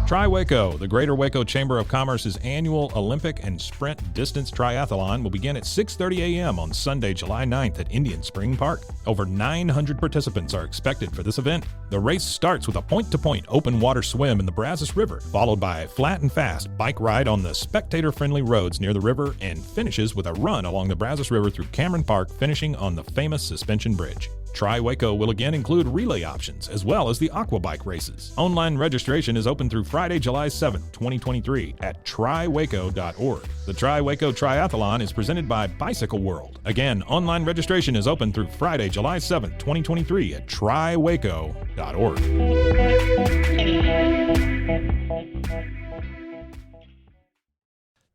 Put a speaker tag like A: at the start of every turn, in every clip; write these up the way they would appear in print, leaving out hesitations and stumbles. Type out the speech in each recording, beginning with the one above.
A: Tri-Waco, the Greater Waco Chamber of Commerce's annual Olympic and Sprint Distance Triathlon will begin at 6:30 a.m. on Sunday, July 9th at Indian Spring Park. Over 900 participants are expected for this event. The race starts with a point-to-point open water swim in the Brazos River, followed by a flat and fast bike ride on the spectator-friendly roads near the river, and finishes with a run along the Brazos River through Cameron Park, finishing on the famous suspension bridge. Tri-Waco will again include relay options, as well as the aqua bike races. Online registration is open through Friday, July 7th, 2023 at triwaco.org. The Tri-Waco Triathlon is presented by Bicycle World. Again, online registration is open through Friday, July 7th, 2023 at triwaco.org.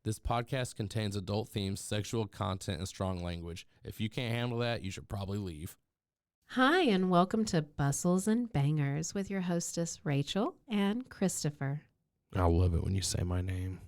B: This podcast contains adult themes, sexual content, and strong language. If you can't handle that, you should probably leave.
C: Hi, and welcome to Bustles and Bangers with your hostess, Rachel and Christopher.
B: I love it when you say my name.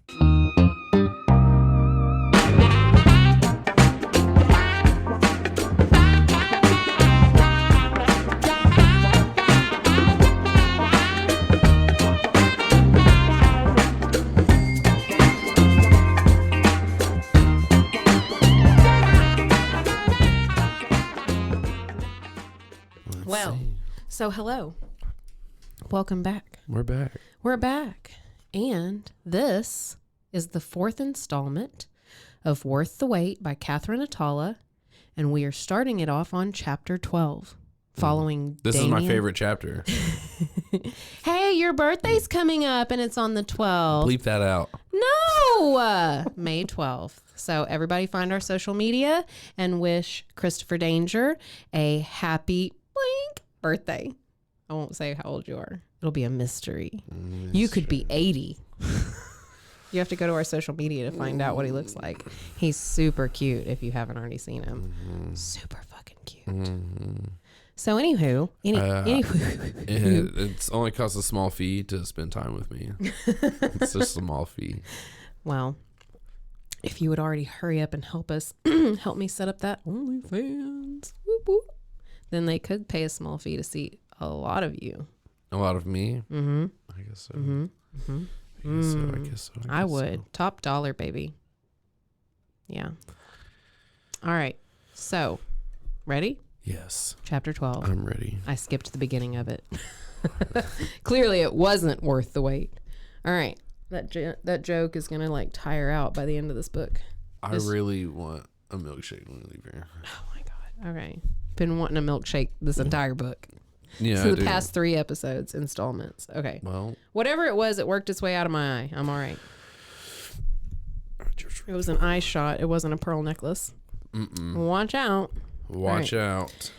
C: So hello. Welcome back.
B: We're back.
C: We're back. And this is the fourth installment of Worth the Wait by Kathryn Atalla. And we are starting it off on chapter 12. Following
B: This
C: Damien.
B: is my favorite chapter.
C: Hey, your birthday's coming up and it's on the 12th.
B: Bleep that out.
C: No! May 12th. So everybody find our social media and wish Christopher Danger a happy blank birthday. I won't say how old you are. It'll be a mystery. You could be 80. You have to go to our social media to find out what he looks like. He's super cute if you haven't already seen him. Super fucking cute. So anywho,
B: It's only costs a small fee to spend time with me. It's just a small fee.
C: Well, if you would already hurry up and help us, help me set up that OnlyFans, whoop, whoop, then they could pay a small fee to see a lot of you.
B: A lot of me?
C: Mm-hmm.
B: I guess so.
C: Mm-hmm. Mm-hmm.
B: I guess so.
C: I would. So. Top dollar, baby. Yeah. All right. So, ready?
B: Yes.
C: Chapter 12.
B: I'm ready.
C: I skipped the beginning of it. Clearly, it wasn't worth the wait. All right. That joke is going to like tire out by the end of this book.
B: I really want a milkshake when we leave here.
C: Oh, my God. Okay. Been wanting a milkshake this entire book.
B: Yeah,
C: So the past 3 episodes, installments. Okay.
B: Well,
C: whatever it was, it worked its way out of my eye. I'm all right. It was an eye shot. It wasn't a pearl necklace. Watch out.
B: Watch out.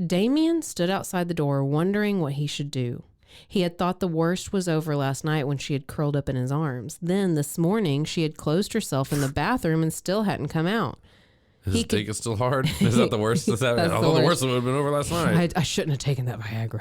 C: Damien stood outside the door, wondering what he should do. He had thought the worst was over last night when she had curled up in his arms. Then this morning, she had closed herself in the bathroom and still hadn't come out.
B: His dick is still hard? Is that the worst? Is that, although the worst would have been over last night.
C: I shouldn't have taken that Viagra.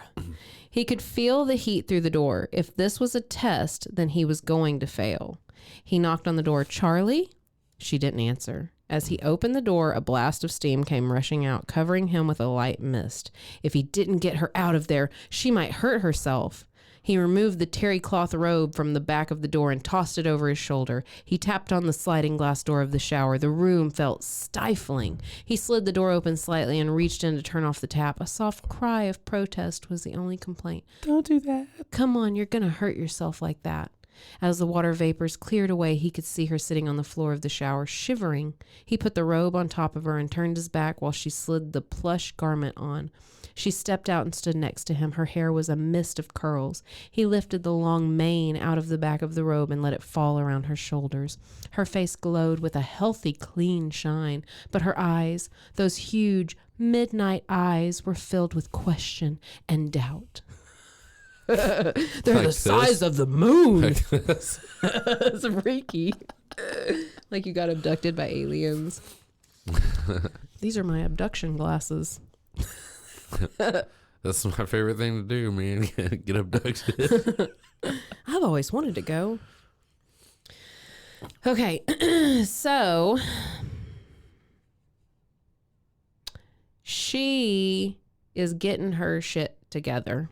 C: He could feel the heat through the door. If this was a test, then he was going to fail. He knocked on the door. Charlie? She didn't answer. As he opened the door, a blast of steam came rushing out, covering him with a light mist. If he didn't get her out of there, she might hurt herself. He removed the terry cloth robe from the back of the door and tossed it over his shoulder. He tapped on the sliding glass door of the shower. The room felt stifling. He slid the door open slightly and reached in to turn off the tap. A soft cry of protest was the only complaint. Don't do that. Come on, you're going to hurt yourself like that. As the water vapors cleared away, he could see her sitting on the floor of the shower, shivering. He put the robe on top of her and turned his back while she slid the plush garment on. She stepped out and stood next to him. Her hair was a mist of curls. He lifted the long mane out of the back of the robe and let it fall around her shoulders. Her face glowed with a healthy, clean shine, but her eyes, those huge midnight eyes, were filled with question and doubt. They're like the size of the moon. Like this. It's freaky. Like you got abducted by aliens. These are my abduction glasses.
B: That's my favorite thing to do, man. Get abducted.
C: I've always wanted to go. Okay, so she is getting her shit together.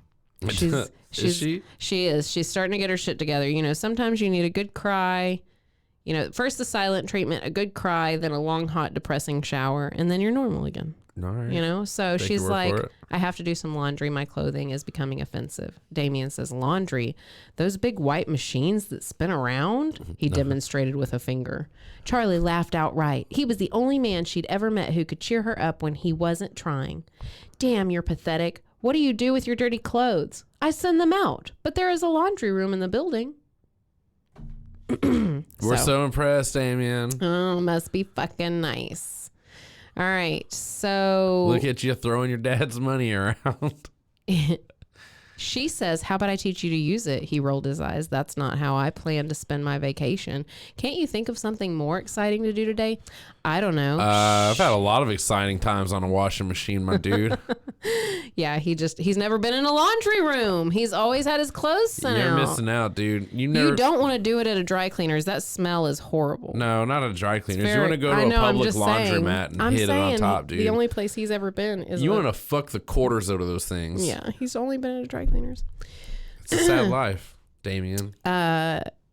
C: She's she is. She's starting to get her shit together. You know, sometimes you need a good cry. You know, first the silent treatment, a good cry, then a long, hot, depressing shower, and then you're normal again.
B: All right.
C: You know, so
B: Take
C: she's
B: your word
C: like,
B: for it.
C: I have to do some laundry. My clothing is becoming offensive. Damien says, laundry? Those big white machines that spin around? He demonstrated with a finger. Charlie laughed outright. He was the only man she'd ever met who could cheer her up when he wasn't trying. Damn, you're pathetic. What do you do with your dirty clothes? I send them out, but there is a laundry room in the building.
B: We're so impressed, Damien.
C: Oh, must be fucking nice. All right, so
B: Look at you throwing your dad's money around.
C: she says, how about I teach you to use it? He rolled his eyes. That's not how I plan to spend my vacation. Can't you think of something more exciting to do today? I don't know.
B: I've had a lot of exciting times on a washing machine, my dude.
C: Yeah, he's never been in a laundry room. He's always had his clothes sent
B: You're
C: out.
B: missing out, dude.
C: You don't want to do it at a dry cleaner's. That smell is horrible.
B: No, not a dry cleaner's. You want to go to a public laundromat and hit it on top, dude.
C: The only place he's ever been is
B: you want to fuck the quarters out of those things.
C: Yeah, he's only been at a dry cleaner's.
B: It's a sad life, Damien.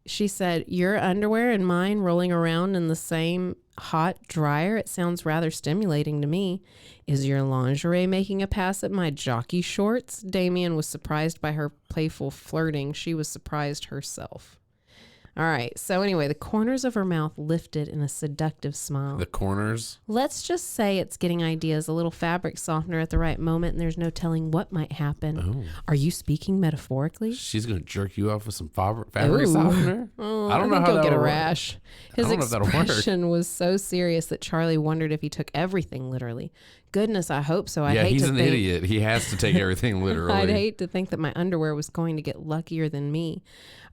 C: She said, your underwear and mine rolling around in the same hot dryer? It sounds rather stimulating to me. Is your lingerie making a pass at my jockey shorts? Damien was surprised by her playful flirting. She was surprised herself. All right. So anyway, the corners of her mouth lifted in a seductive smile.
B: The corners?
C: Let's just say it's getting ideas, a little fabric softener at the right moment, and there's no telling what might happen.
B: Oh.
C: Are you speaking metaphorically?
B: She's going to jerk you off with some fabric softener?
C: Oh,
B: I don't know
C: think
B: how
C: he'll
B: that'll
C: get a
B: work.
C: rash. His
B: I don't know if that'll work.
C: expression was so serious that Charlie wondered if he took everything literally. Goodness, I hope so.
B: Yeah, he's an idiot. He has to take everything literally.
C: I'd hate to think that my underwear was going to get luckier than me.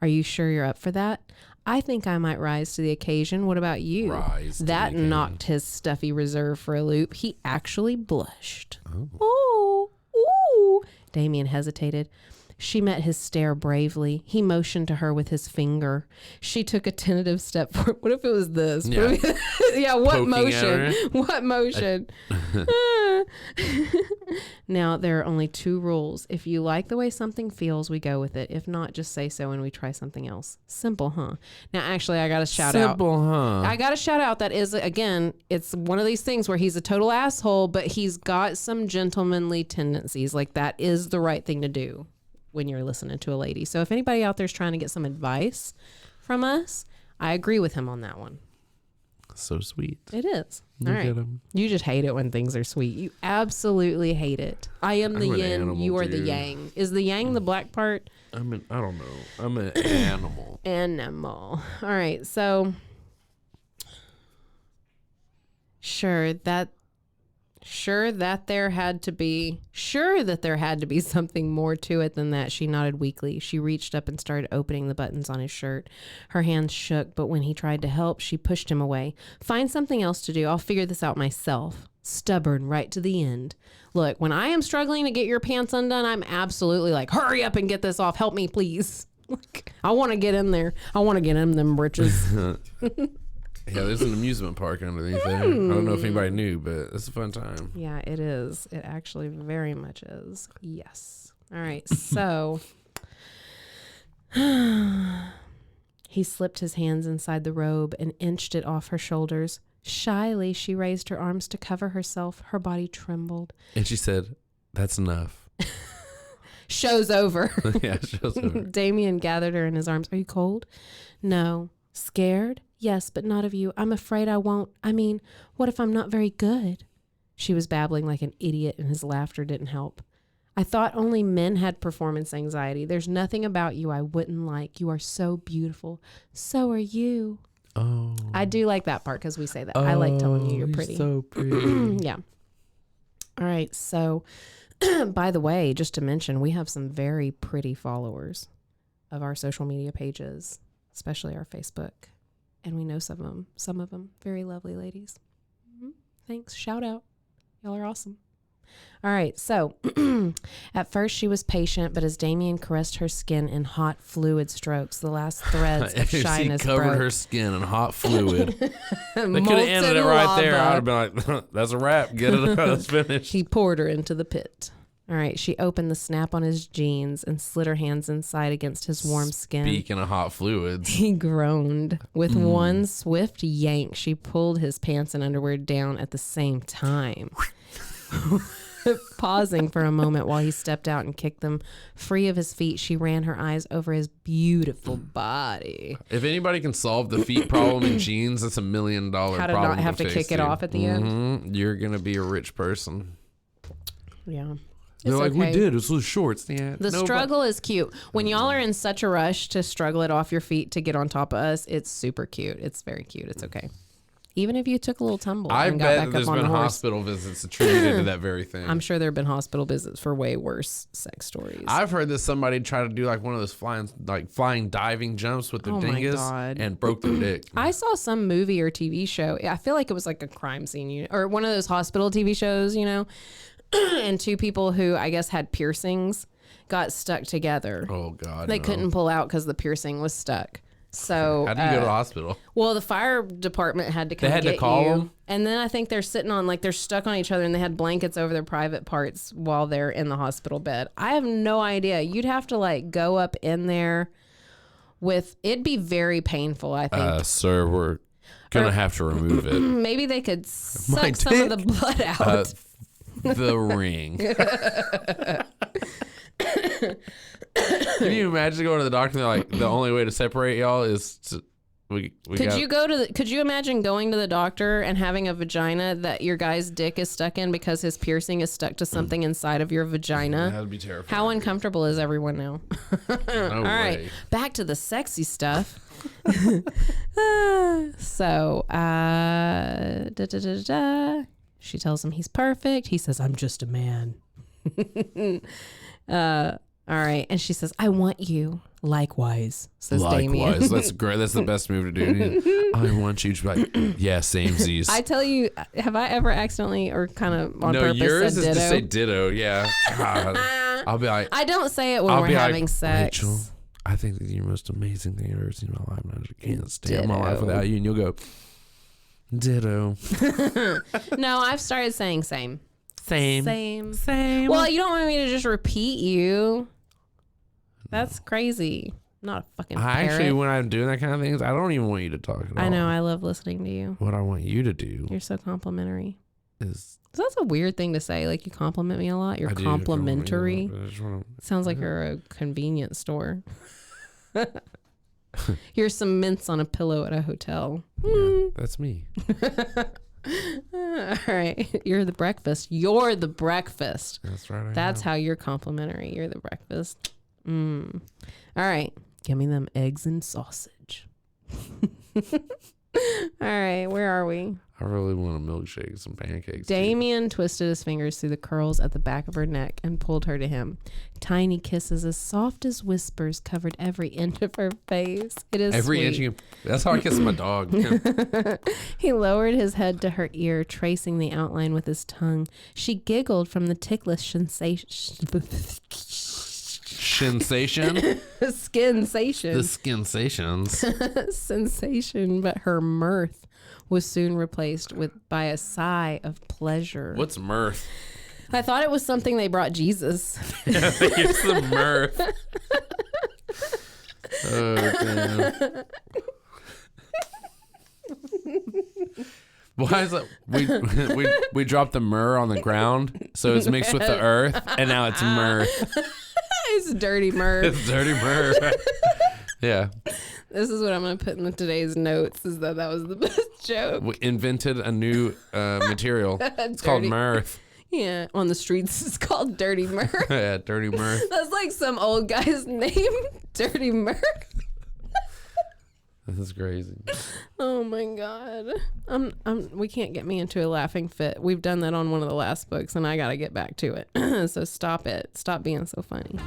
C: Are you sure you're up for that? I think I might rise to the occasion. What about you?
B: Rise to
C: that
B: the occasion.
C: knocked his stuffy reserve for a loop. He actually blushed. Oh, ooh. Damien hesitated. She met his stare bravely. He motioned to her with his finger. She took a tentative step forward. What if it was this?
B: Yeah.
C: Yeah, what
B: Poking at
C: motion?
B: her.
C: What motion? Now, there are only two rules. If you like the way something feels, we go with it. If not, just say so and we try something else. Simple, huh? Now, actually, I got to shout out.
B: Simple, huh?
C: I got to shout out that is, again, it's one of these things where he's a total asshole, but he's got some gentlemanly tendencies. Like, that is the right thing to do when you're listening to a lady. So if anybody out there's trying to get some advice from us, I agree with him on that one.
B: So sweet.
C: It is.
B: Look
C: All right.
B: at him.
C: You just hate it when things are sweet. You absolutely hate it. I am the
B: I'm an
C: yin,
B: animal,
C: you are the
B: dude.
C: yang. Is the yang the black part?
B: I don't know. I'm an animal.
C: Animal. All right. So sure that there had to be something more to it than that. She nodded weakly. She reached up and started opening the buttons on his shirt. Her hands shook, but when he tried to help, she pushed him away. Find something else to do. I'll figure this out myself. Stubborn right to the end. Look, when I am struggling to get your pants undone, I'm absolutely like, hurry up and get this off. Help me, please. I want to get in there. I want to get in them britches.
B: Yeah, there's an amusement park underneath there. I don't know if anybody knew, but it's a fun time.
C: Yeah, it is. It actually very much is. Yes. All right. So he slipped his hands inside the robe and inched it off her shoulders. Shyly, she raised her arms to cover herself. Her body trembled.
B: And she said, that's enough.
C: Show's over.
B: Yeah, show's over.
C: Damien gathered her in his arms. Are you cold? No. Scared? Yes, but not of you. I'm afraid I won't. I mean, what if I'm not very good? She was babbling like an idiot, and his laughter didn't help. I thought only men had performance anxiety. There's nothing about you I wouldn't like. You are so beautiful. So are you.
B: Oh.
C: I do like that part because we say that. I like telling you you're pretty.
B: So pretty.
C: Yeah. All right. So, by the way, just to mention, we have some very pretty followers of our social media pages, especially our Facebook. And we know some of them, very lovely ladies. Mm-hmm. Thanks. Shout out. Y'all are awesome. All right, so at first she was patient, but as Damien caressed her skin in hot fluid strokes, the last threads of shyness
B: She covered
C: broke.
B: her skin in hot fluid. They could have ended
C: Molten
B: it right there.
C: lava.
B: I would have been like, that's a wrap. Get it. Let's finish.
C: He poured her into the pit. All right, she opened the snap on his jeans and slid her hands inside against his warm skin.
B: Speaking of hot fluids.
C: He groaned. With one swift yank, she pulled his pants and underwear down at the same time. Pausing for a moment while he stepped out and kicked them free of his feet, she ran her eyes over his beautiful body.
B: If anybody can solve the feet problem in jeans, that's $1 million problem.
C: How to not have to
B: fix,
C: kick it
B: dude.
C: off at the end?
B: You're going to be a rich person.
C: Yeah.
B: They're
C: It's
B: like, we
C: okay.
B: did. It's those shorts. Yeah,
C: The struggle is cute. When y'all are in such a rush to struggle it off your feet to get on top of us, it's super cute. It's very cute. It's okay. Even if you took a little tumble
B: I
C: and got
B: bet
C: back
B: there's
C: up on
B: been
C: the horse.
B: hospital visits attributed to that very thing.
C: I'm sure there have been hospital visits for way worse sex stories.
B: I've heard that somebody tried to do like one of those flying diving jumps with their
C: Oh my
B: dingus
C: God.
B: and broke their dick.
C: I saw some movie or TV show. I feel like it was like a crime scene, or one of those hospital TV shows, and two people who I guess had piercings got stuck together.
B: Oh God,
C: They
B: no.
C: couldn't pull out because the piercing was stuck. So
B: How do you go to the hospital?
C: well, the fire department had to come
B: had to
C: get
B: call
C: you.
B: them?
C: And then I think they're sitting on they're stuck on each other, and they had blankets over their private parts while they're in the hospital bed. I have no idea. You'd have to go up in there it'd be very painful, I think.
B: Sir, we're gonna have to remove it.
C: Maybe they could
B: My
C: suck some of the
B: dick?
C: blood out.
B: The ring. Can you imagine going to the doctor and they're like, the only way to separate y'all is to,
C: Could you imagine going to the doctor and having a vagina that your guy's dick is stuck in because his piercing is stuck to something inside of your vagina?
B: That'd be terrifying.
C: How uncomfortable is everyone now?
B: No
C: All right,
B: way.
C: back to the sexy stuff. So, she tells him he's perfect. He says, "I'm just a man." All right, and she says, "I want you." Likewise, says Damien.
B: Likewise. That's great. That's the best move to do. I want you to be like, yeah, samesies.
C: I tell you, have I ever accidentally or kind of on
B: no,
C: purpose
B: yours
C: said
B: is
C: ditto?
B: to say ditto. Yeah. God. I'll be like,
C: I don't say it when
B: I'll
C: we're
B: be
C: having
B: like,
C: sex.
B: Rachel, I think that you're the most amazing thing I've ever seen in my life. And I can't stand my life
C: Ditto.
B: without you. And you'll go, ditto.
C: No, I've started saying same.
B: Same.
C: Same. Well, you don't want me to just repeat you. That's crazy. I'm not a fucking parrot.
B: Actually, when I'm doing that kind of things, I don't even want you to talk at all.
C: I know. I love listening to you.
B: What I want you to do
C: You're so complimentary.
B: is
C: So that's a weird thing to say. Like, you compliment me a lot. You're
B: I do,
C: complimentary.
B: I just wanna-
C: Sounds like you're a convenience store. Here's some mints on a pillow at a hotel.
B: yeah, that's me.
C: All right. You're the breakfast. You're the breakfast.
B: That's right.
C: That's how you're complimentary. You're the breakfast. All right. Give me them eggs and sausage. All right. Where are we?
B: I really want a milkshake, some pancakes. too.
C: Damien twisted his fingers through the curls at the back of her neck and pulled her to him. Tiny kisses as soft as whispers covered every inch of her face. It is
B: Every
C: sweet.
B: inch you. That's how I kiss my dog.
C: He lowered his head to her ear, tracing the outline with his tongue. She giggled from the ticklish sensation.
B: Sensation.
C: Skinsation.
B: The skinsations.
C: Sensation, but her mirth was soon replaced by a sigh of pleasure.
B: What's mirth?
C: I thought it was something they brought Jesus.
B: It's the mirth. Oh, damn. Why is it we dropped the myrrh on the ground, so it's mixed with the earth, and now it's mirth.
C: It's dirty mirth.
B: It's dirty myrrh. Yeah.
C: This is what I'm going to put in today's notes, is that was the best joke.
B: We invented a new material. It's called
C: Dirty.
B: mirth.
C: Yeah, on the streets it's called dirty mirth.
B: Yeah, dirty mirth.
C: That's like some old guy's name, Dirty Mirth.
B: This is crazy.
C: Oh my God. We can't get me into a laughing fit. We've done that on one of the last books and I got to get back to it. So stop it. Stop being so funny.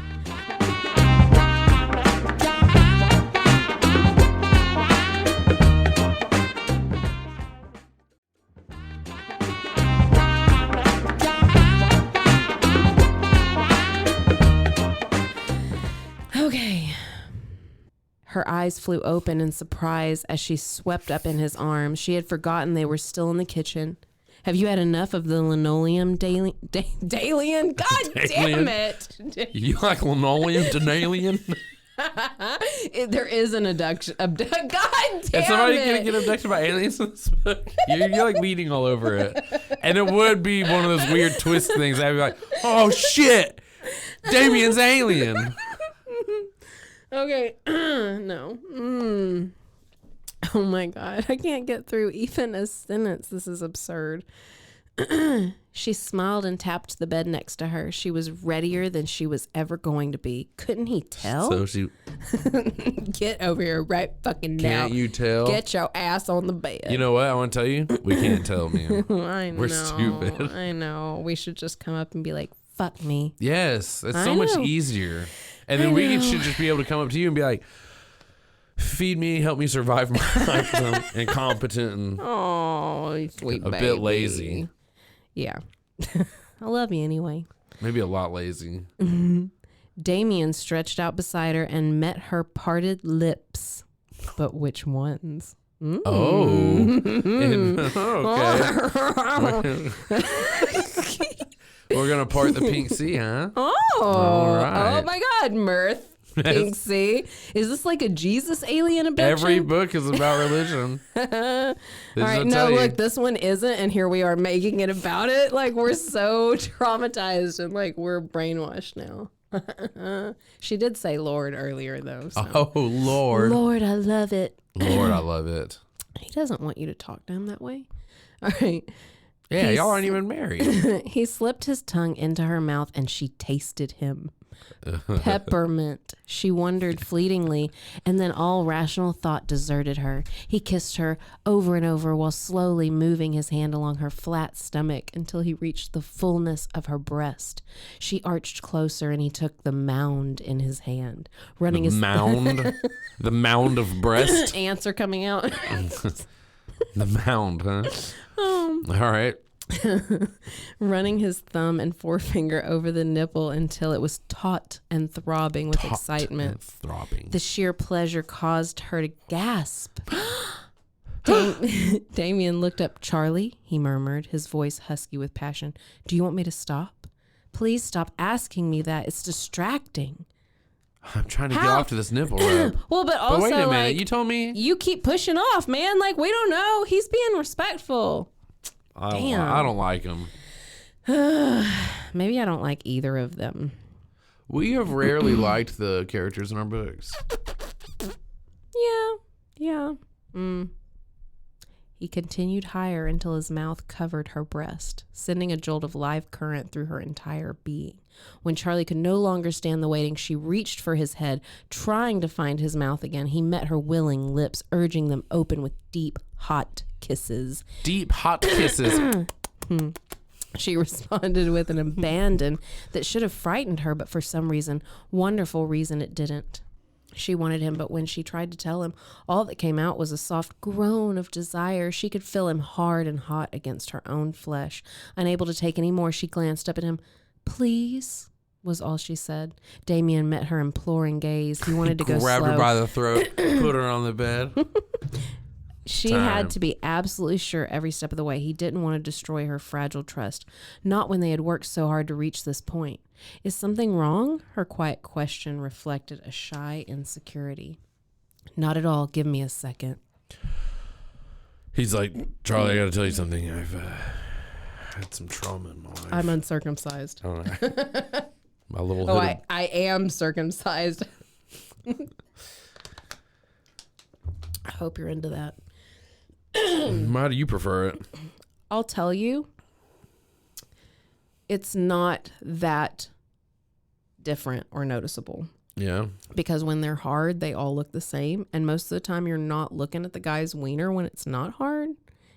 C: Her eyes flew open in surprise as she swept up in his arms. She had forgotten they were still in the kitchen. Have you had enough of the linoleum, Dalian? God damn it.
B: You like linoleum, Dalian?
C: There is an abduction. God damn
B: Is somebody
C: it.
B: going to get abducted by aliens in this book? You're like leading all over it. And it would be one of those weird twist things. I'd be like, oh shit, Damien's alien.
C: Okay. No. Oh my God. I can't get through even a sentence. This is absurd. She smiled and tapped the bed next to her. She was readier than she was ever going to be. Couldn't he tell?
B: So she...
C: Get over here right fucking now.
B: Can't you tell?
C: Get your ass on the bed.
B: You know what? I want to tell you. We can't tell, man.
C: I know.
B: We're stupid.
C: I know. We should just come up and be like, fuck me.
B: Yes. It's so
C: I
B: much
C: know.
B: easier. And then we should just be able to come up to you and be like, feed me, help me survive my life. I'm incompetent and
C: Oh, sweet
B: a
C: baby.
B: bit lazy.
C: Yeah. I love you anyway.
B: Maybe a lot lazy.
C: Damien stretched out beside her and met her parted lips. But which ones?
B: Oh. Okay. We're going to part the pink sea, huh?
C: Oh.
B: All right.
C: Oh my God, mirth. Pink Sea. Is this like a Jesus alien abduction?
B: Every book is about religion.
C: All right, no, look, this one isn't, and here we are making it about it. Like, we're so traumatized and like we're brainwashed now. She did say Lord earlier, though. So.
B: Oh, Lord.
C: Lord, I love it.
B: Lord, I love it.
C: He doesn't want you to talk to him that way. All right.
B: Yeah, y'all aren't even married.
C: He slipped his tongue into her mouth and she tasted him. Peppermint, she wondered fleetingly, and then all rational thought deserted her. He kissed her over and over while slowly moving his hand along her flat stomach until he reached the fullness of her breast. She arched closer and he took the mound in his hand, running his
B: Mound? The mound of breast?
C: ants are coming out.
B: The mound, huh? All right.
C: Running his thumb and forefinger over the nipple until it was taut and throbbing with excitement.
B: Throbbing.
C: The sheer pleasure caused her to gasp. Damien looked up. Charlie, he murmured, his voice husky with passion. Do you want me to stop? Please stop asking me that. It's distracting.
B: I'm trying to get off to this nipple rub.
C: Well, but also,
B: But wait a minute.
C: like,
B: You told me.
C: you keep pushing off, man. Like, we don't know. He's being respectful.
B: I don't like him.
C: Maybe I don't like either of them.
B: We have rarely liked the characters in our books.
C: Yeah. He continued higher until his mouth covered her breast, sending a jolt of live current through her entire being. When Charlie could no longer stand the waiting, she reached for his head, trying to find his mouth again. He met her willing lips, urging them open with deep, hot kisses.
B: Deep, hot kisses.
C: She responded with an abandon that should have frightened her, but for some reason, wonderful reason, it didn't. She wanted him, but when she tried to tell him, all that came out was a soft groan of desire. She could feel him hard and hot against her own flesh. Unable to take any more, she glanced up at him. Please, was all she said. Damien met her imploring gaze. He wanted to go
B: Grabbed
C: slow.
B: her by the throat, put her on the bed.
C: She had to be absolutely sure every step of the way. He didn't want to destroy her fragile trust, not when they had worked so hard to reach this point. Is something wrong? Her quiet question reflected a shy insecurity. Not at all. Give me a second.
B: He's like, Charlie, I got to tell you something. I've had some trauma in my life.
C: I'm uncircumcised.
B: All right. My little
C: Oh,
B: hooded-
C: I am circumcised. I hope you're into that.
B: How do you prefer it?
C: I'll tell you, it's not that different or noticeable.
B: Yeah.
C: Because when they're hard, they all look the same. And most of the time, you're not looking at the guy's wiener when it's not hard.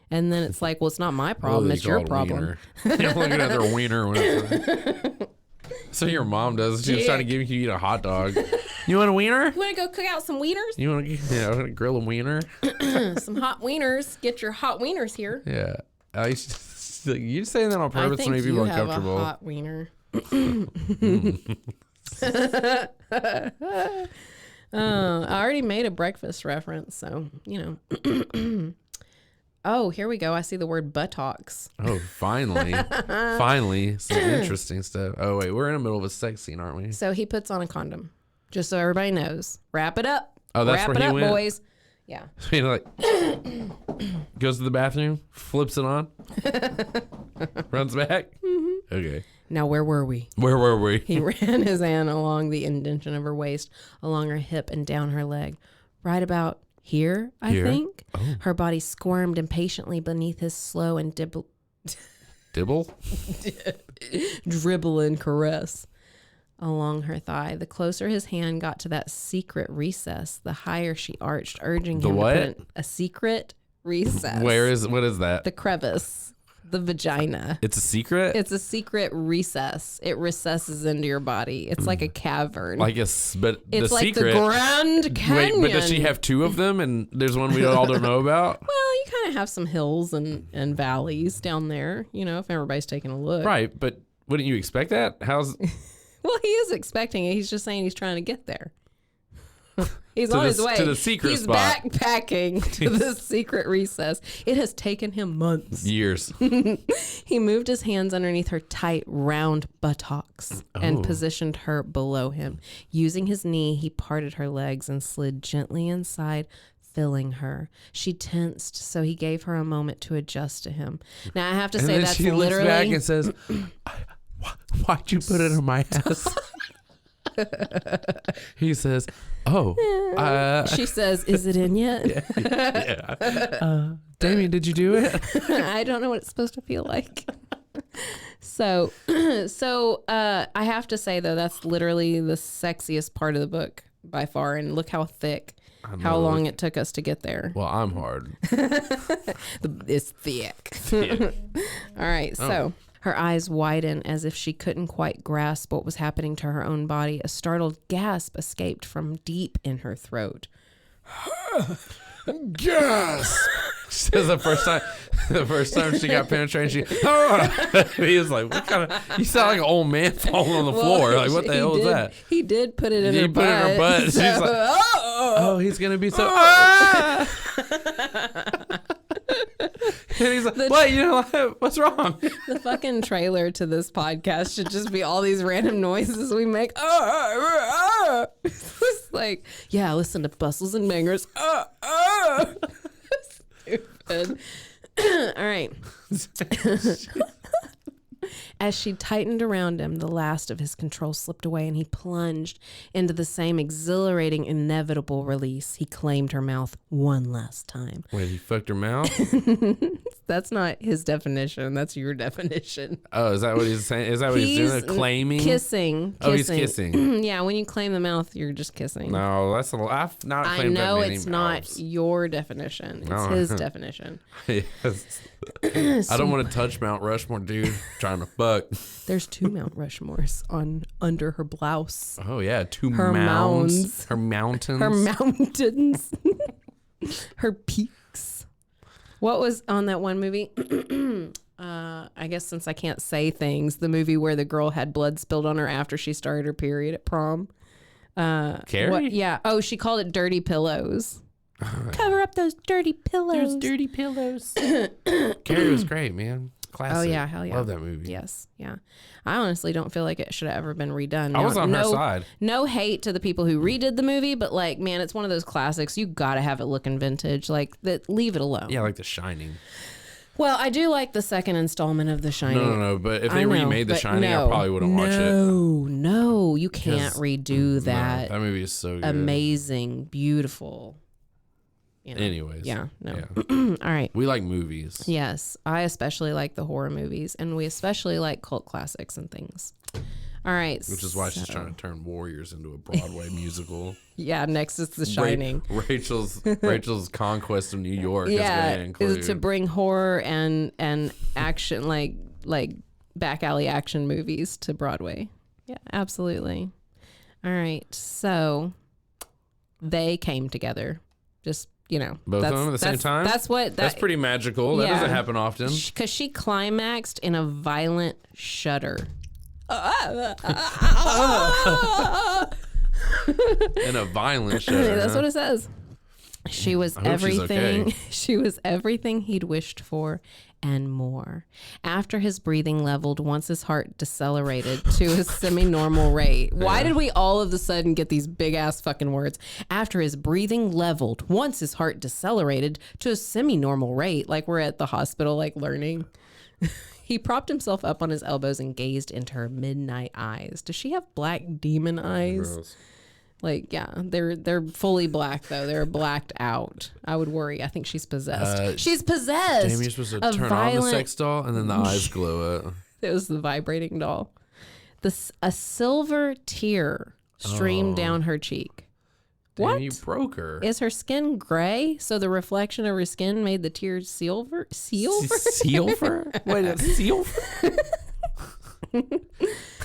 C: And then it's like, well, it's not my problem. It's your problem.
B: You're looking at their wiener when it's so your mom does. She's trying to give you a hot dog. You want a wiener?
C: You want to go cook out some wieners?
B: You want to grill a wiener?
C: Some hot wieners. Get your hot wieners here.
B: Yeah. You're saying that on purpose to make people uncomfortable.
C: I think you have a hot wiener. I already made a breakfast reference, so, you know. Oh, here we go. I see the word buttocks.
B: Oh, finally. Finally. Some interesting stuff. Oh, wait. We're in the middle of a sex scene, aren't we?
C: So he puts on a condom, just so everybody knows. Wrap it up.
B: Oh, that's
C: Wrap
B: where
C: it
B: he
C: up,
B: went?
C: boys. Yeah.
B: So he like goes to the bathroom, flips it on, runs back. Okay.
C: Now, where were we?
B: Where were we?
C: He ran his hand along the indentation of her waist, along her hip, and down her leg. Right about here, I think.
B: Oh.
C: Her body squirmed impatiently beneath his slow and
B: Dibble?
C: dribble and caress along her thigh. The closer his hand got to that secret recess, the higher she arched, urging
B: The
C: him
B: what?
C: to put a secret recess.
B: What is that?
C: The crevice, the vagina.
B: It's a secret?
C: It's a secret recess. It recesses into your body. It's like a cavern.
B: but
C: it's
B: the
C: like
B: secret.
C: the Grand Canyon.
B: Wait, but does she have two of them and there's one we all don't know about?
C: Well, you kind of have some hills and valleys down there, you know, if everybody's taking a look.
B: Right, but wouldn't you expect that?
C: Well, he is expecting it. He's just saying he's trying to get there. He's on his way.
B: To the secret
C: he's
B: spot.
C: Backpacking to the secret recess. It has taken him months.
B: Years.
C: He moved his hands underneath her tight, round buttocks and
B: Oh.
C: positioned her below him. Using his knee, he parted her legs and slid gently inside, filling her. She tensed, so he gave her a moment to adjust to him. Now, I have to
B: And
C: say
B: then
C: that's
B: she looks
C: literally...
B: back and says, why'd you put it in my ass? He says,
C: She says, "Is it in yet?"
B: Damien, did you do it?
C: I don't know what it's supposed to feel like. So I have to say though, that's literally the sexiest part of the book by far, and look how thick, how long it took us to get there.
B: Well, I'm hard.
C: It's thick. All right, so her eyes widened as if she couldn't quite grasp what was happening to her own body. A startled gasp escaped from deep in her throat.
B: Gasp! She says the first time she got penetrated, he was like, "What kind of?" You sound like an old man falling on the floor. Like, what the hell was that?
C: He did put it in
B: He
C: her
B: put it in her
C: butt.
B: butt. She's like, "Oh, he's gonna be so." And he's like, "What? You know, what's wrong?"
C: The fucking trailer to this podcast should just be all these random noises we make. It's like, yeah, listen to Bustles and Bangers. Stupid. All right. As she tightened around him, the last of his control slipped away and he plunged into the same exhilarating, inevitable release. He claimed her mouth one last time.
B: Wait, he fucked her mouth?
C: That's not his definition. That's your definition.
B: Oh, is that what he's saying? Is that what he's doing? Claiming?
C: Kissing.
B: Oh, he's kissing.
C: Yeah, when you claim the mouth, you're just kissing.
B: No, that's a I've not
C: I
B: claimed
C: know
B: that many
C: it's not
B: mouths.
C: your definition. It's
B: No.
C: his definition.
B: Yes. I don't want to touch Mount Rushmore, dude. Trying to fuck.
C: There's 2 Mount Rushmores under her blouse.
B: Oh yeah, two
C: Her
B: mounds.
C: mounds.
B: Her mountains.
C: Her mountains. Her peaks. What was on that one movie? I guess since I can't say things, the movie where the girl had blood spilled on her after she started her period at prom.
B: Carrie?
C: Yeah. Oh, she called it Dirty Pillows. Cover up those dirty pillows.
B: Those dirty pillows. Carrie was great, man. Classic.
C: Oh yeah, hell yeah.
B: Love that movie.
C: Yes, yeah. I honestly don't feel like it should have ever been redone.
B: I was on her side.
C: No hate to the people who redid the movie, but like, man, it's one of those classics. You gotta have it looking vintage. Like that. Leave it alone.
B: Yeah, like The Shining.
C: Well, I do like the second installment of The Shining.
B: No. But if they
C: I know,
B: remade The
C: but
B: Shining,
C: no,
B: I probably wouldn't watch it.
C: No, you can't redo that.
B: No, that movie is so good.
C: Amazing, beautiful. You know.
B: Anyways.
C: Yeah. No.
B: Yeah.
C: All right.
B: We like movies.
C: Yes, I especially like the horror movies, and we especially like cult classics and things. All right.
B: Which is why she's trying to turn Warriors into a Broadway musical.
C: Yeah, next is The Shining.
B: Rachel's conquest of New York
C: Yeah,
B: is going to include
C: to bring horror and action, like back alley action movies to Broadway. Yeah, absolutely. All right, so they came together. Just, you know,
B: both of them at the same time.
C: That's
B: pretty magical. That
C: Yeah.
B: doesn't happen often.
C: Because she climaxed in a violent shudder.
B: In a violent shudder.
C: That's what it says. She was everything.
B: Okay.
C: She was everything he'd wished for and more. After his breathing leveled, once his heart decelerated to a semi-normal rate. Why did we all of a sudden get these big ass fucking words? After his breathing leveled, once his heart decelerated to a semi-normal rate, like we're at the hospital, like learning. He propped himself up on his elbows and gazed into her midnight eyes. Does she have black demon eyes?
B: Gross.
C: Like, yeah, they're fully black though. They're blacked out. I would worry. I think she's possessed. She's possessed.
B: Damn, you're supposed to turn on the sex doll and then the eyes glow up.
C: It was the vibrating doll. A silver tear streamed down her cheek.
B: Damn,
C: What?
B: you broke her.
C: Is her skin gray? So the reflection of her skin made the tears silver? Silver?
B: Silver? Wait, silver?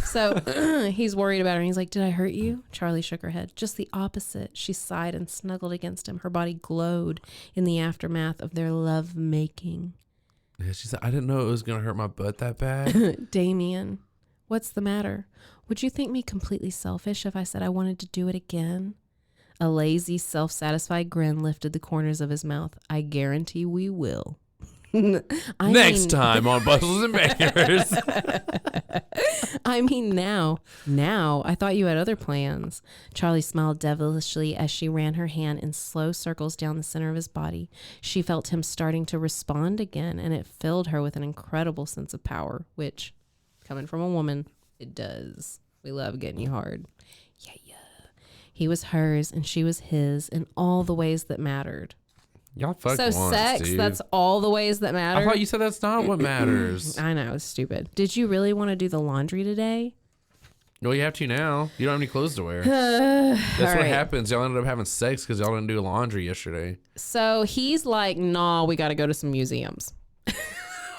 C: So he's worried about her. And he's like, did I hurt you? Charlie shook her head. Just the opposite. She sighed and snuggled against him. Her body glowed in the aftermath of their love making.
B: Yeah, she said, I didn't know it was going to hurt my butt that bad.
C: Damien, what's the matter? Would you think me completely selfish if I said I wanted to do it again? A lazy, self-satisfied grin lifted the corners of his mouth. I guarantee we will.
B: Next time on Bustles and Bangers.
C: I mean, now, I thought you had other plans. Charlie smiled devilishly as she ran her hand in slow circles down the center of his body. She felt him starting to respond again, and it filled her with an incredible sense of power, which, coming from a woman, it does. We love getting you hard. Yeah. He was hers, and she was his in all the ways that mattered.
B: Y'all fuck
C: So
B: once,
C: sex,
B: dude.
C: that's all the ways that matter?
B: I thought you said that's not what matters.
C: I know, it's stupid. Did you really want to do the laundry today?
B: Well, you have to now. You don't have any clothes to wear. That's what
C: right.
B: happens. Y'all ended up having sex because y'all didn't do laundry yesterday.
C: So he's like, nah, we got to go to some museums.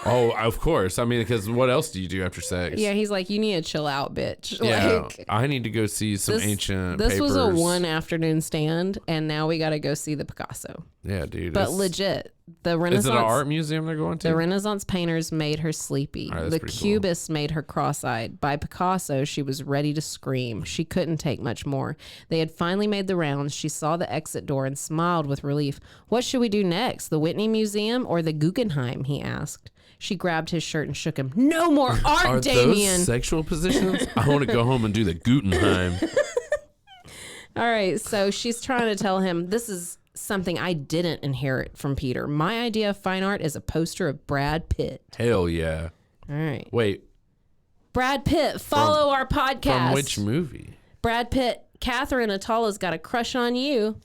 B: Oh, of course. I mean, because what else do you do after sex?
C: Yeah, he's like, you need to chill out, bitch.
B: Yeah,
C: Like,
B: I need to go see some ancient
C: This
B: papers.
C: was a one afternoon stand, and now we got to go see the Picasso.
B: Yeah, dude.
C: But legit, the
B: Is
C: Renaissance...
B: it an art museum they're going to?
C: The Renaissance painters made her sleepy.
B: All right,
C: The
B: that's pretty cool.
C: Cubists made her cross-eyed. By Picasso, she was ready to scream. She couldn't take much more. They had finally made the rounds. She saw the exit door and smiled with relief. What should we do next? The Whitney Museum or the Guggenheim? He asked. She grabbed his shirt and shook him. No more art,
B: Are
C: Damien.
B: those sexual positions? I want to go home and do the Guggenheim.
C: All right, so she's trying to tell him this is something I didn't inherit from Peter. My idea of fine art is a poster of Brad Pitt.
B: Hell yeah.
C: All right.
B: Wait,
C: Brad Pitt, follow our podcast.
B: from which movie?
C: Brad Pitt, Kathryn Atalla's got a crush on you.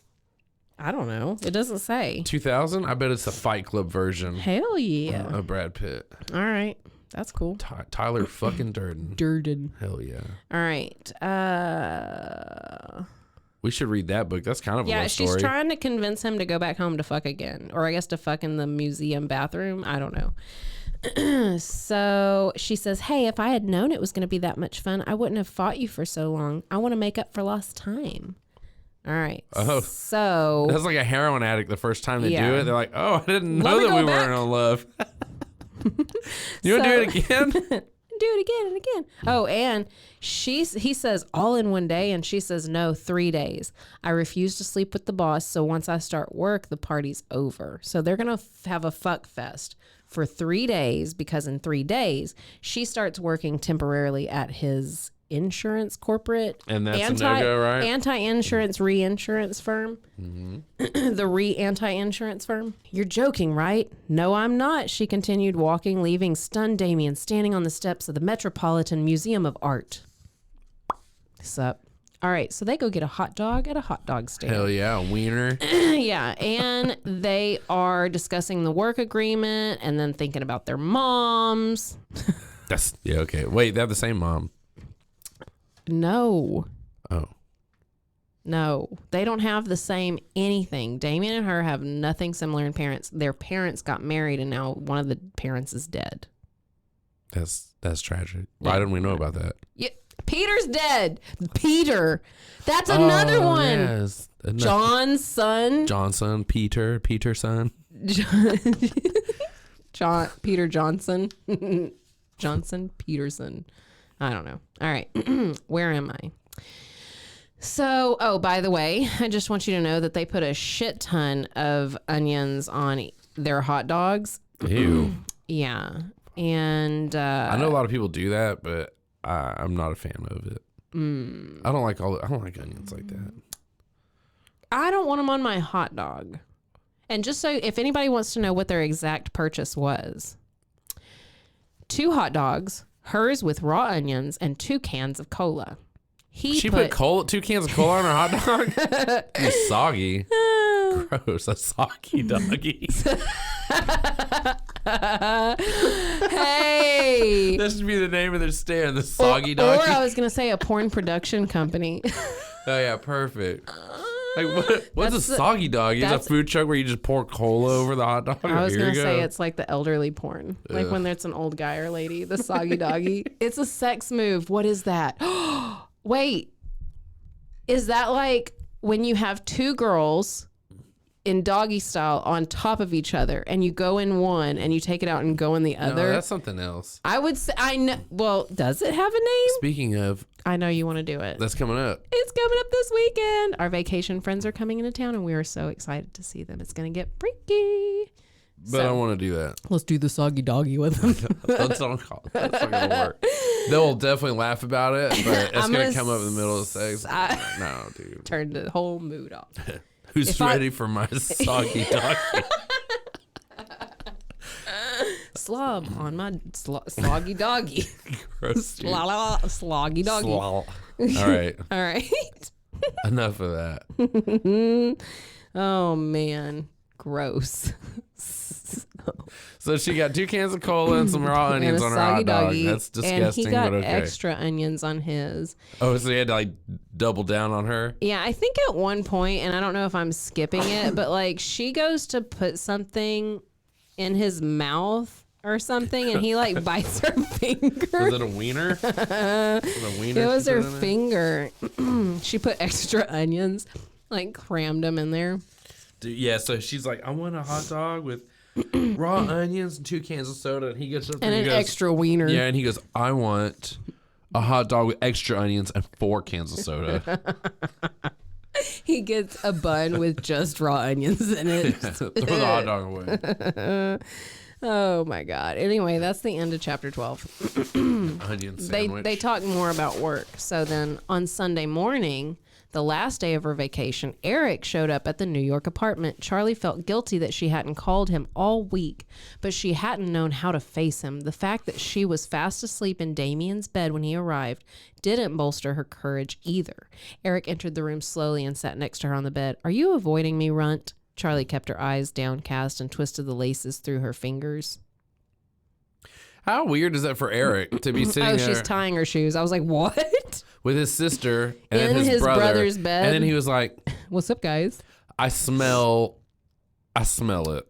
C: I don't know. It doesn't say.
B: 2000? I bet it's the Fight Club version
C: Hell yeah.
B: of Brad Pitt.
C: All right. That's cool.
B: Tyler fucking Durden.
C: Durden.
B: Hell yeah.
C: All right.
B: We should read that book. That's kind of a
C: Yeah,
B: love
C: she's
B: story.
C: trying to convince him to go back home to fuck again. Or I guess to fuck in the museum bathroom. I don't know. So she says, hey, if I had known it was going to be that much fun, I wouldn't have fought you for so long. I want to make up for lost time. All right.
B: Oh.
C: So
B: That's like a heroin addict the first time they
C: Yeah.
B: do it. They're like, oh, I didn't
C: Let
B: know
C: me
B: that
C: go
B: we
C: back.
B: weren't in love. You want to do it again?
C: do it again and again. Oh, and he says all in one day, and she says no, 3 days. I refuse to sleep with the boss, so once I start work, the party's over. So they're gonna have a fuck fest for 3 days, because in 3 days she starts working temporarily at his insurance corporate
B: And that's a no-go, right?
C: anti-insurance reinsurance firm. The anti-insurance firm. You're joking, right? No, I'm not, she continued, walking, leaving stunned Damien standing on the steps of the Metropolitan Museum of Art. Sup? All right, so they go get a hot dog at a hot dog stand.
B: Hell yeah, a wiener.
C: Yeah, and they are discussing the work agreement and then thinking about their moms.
B: Yeah, okay. Wait, they have the same mom.
C: No,
B: Oh.
C: they don't have the same anything. Damien and her have nothing similar in parents. Their parents got married, and now one of the parents is dead.
B: That's tragic. Why didn't we know about that?
C: Yeah, Peter's dead. Peter. That's another one.
B: Yes.
C: John's son.
B: Johnson, Peter's son.
C: Peter Johnson. Johnson Peterson. I don't know. All right. Where am I? So, oh, by the way, I just want you to know that they put a shit ton of onions on their hot dogs.
B: Ew.
C: Yeah. And
B: I know a lot of people do that, but I'm not a fan of it. I don't like onions like that.
C: I don't want them on my hot dog. And just so if anybody wants to know what their exact purchase was, 2 hot dogs, hers with raw onions, and 2 cans of cola.
B: She put 2 cans of cola on her hot dog? It's soggy. Gross. A soggy doggy.
C: Hey.
B: That should be the name of their stand, the soggy doggy.
C: Or I was going to say a porn production company.
B: Oh, yeah, perfect. Like, what's a soggy doggy? Is a food truck where you just pour cola over the hot dog?
C: I was going to say it's like the elderly porn. Ugh. Like when there's an old guy or lady, the soggy doggy. It's a sex move. What is that? Wait, is that like when you have 2 girls in doggy style on top of each other and you go in one and you take it out and go in the other?
B: No, that's something else.
C: I would say, I know. Well, does it have a name?
B: Speaking of,
C: I know you want to do it.
B: That's coming up.
C: It's coming up this weekend. Our vacation friends are coming into town and we are so excited to see them. It's going to get freaky.
B: But I want to do that.
C: Let's do the soggy doggy with them.
B: That's not going to work. They'll definitely laugh about it, but it's going to come up in the middle of sex. No, dude.
C: Turn the whole mood off.
B: Who's ready for my soggy doggy?
C: Slob on my sloggy doggy.
B: Gross, dude.
C: Sloggy doggy.
B: All right.
C: All right.
B: Enough of that.
C: Oh, man. Gross.
B: So she got 2 cans of cola and some raw onions on her hot dog. That's disgusting,
C: and he got
B: but okay.
C: extra onions on his.
B: Oh, so he had to like double down on her?
C: Yeah, I think at one point, and I don't know if I'm skipping it, but like she goes to put something in his mouth or something, and he like bites her finger.
B: Was it a wiener?
C: It was her finger. She put extra onions, like crammed them in there.
B: Dude, yeah, so she's like, I want a hot dog with raw onions and 2 cans of soda, and he gets up
C: and
B: he
C: an
B: goes,
C: extra wiener.
B: Yeah, and he goes, I want a hot dog with extra onions and 4 cans of soda.
C: He gets a bun with just raw onions in it.
B: Throw the hot dog away.
C: Oh my God. Anyway, that's the end of chapter 12.
B: Onion sandwich.
C: They talk more about work. So then on Sunday morning, the last day of her vacation, Eric showed up at the New York apartment. Charlie felt guilty that she hadn't called him all week, but she hadn't known how to face him. The fact that she was fast asleep in Damien's bed when he arrived didn't bolster her courage either. Eric entered the room slowly and sat next to her on the bed. Are you avoiding me, Runt? Charlie kept her eyes downcast and twisted the laces through her fingers.
B: How weird is that for Eric to be sitting there?
C: Oh, she's tying her shoes. I was like, what?
B: With his sister and
C: in his brother's bed.
B: And then he was like,
C: what's up, guys?
B: I smell it.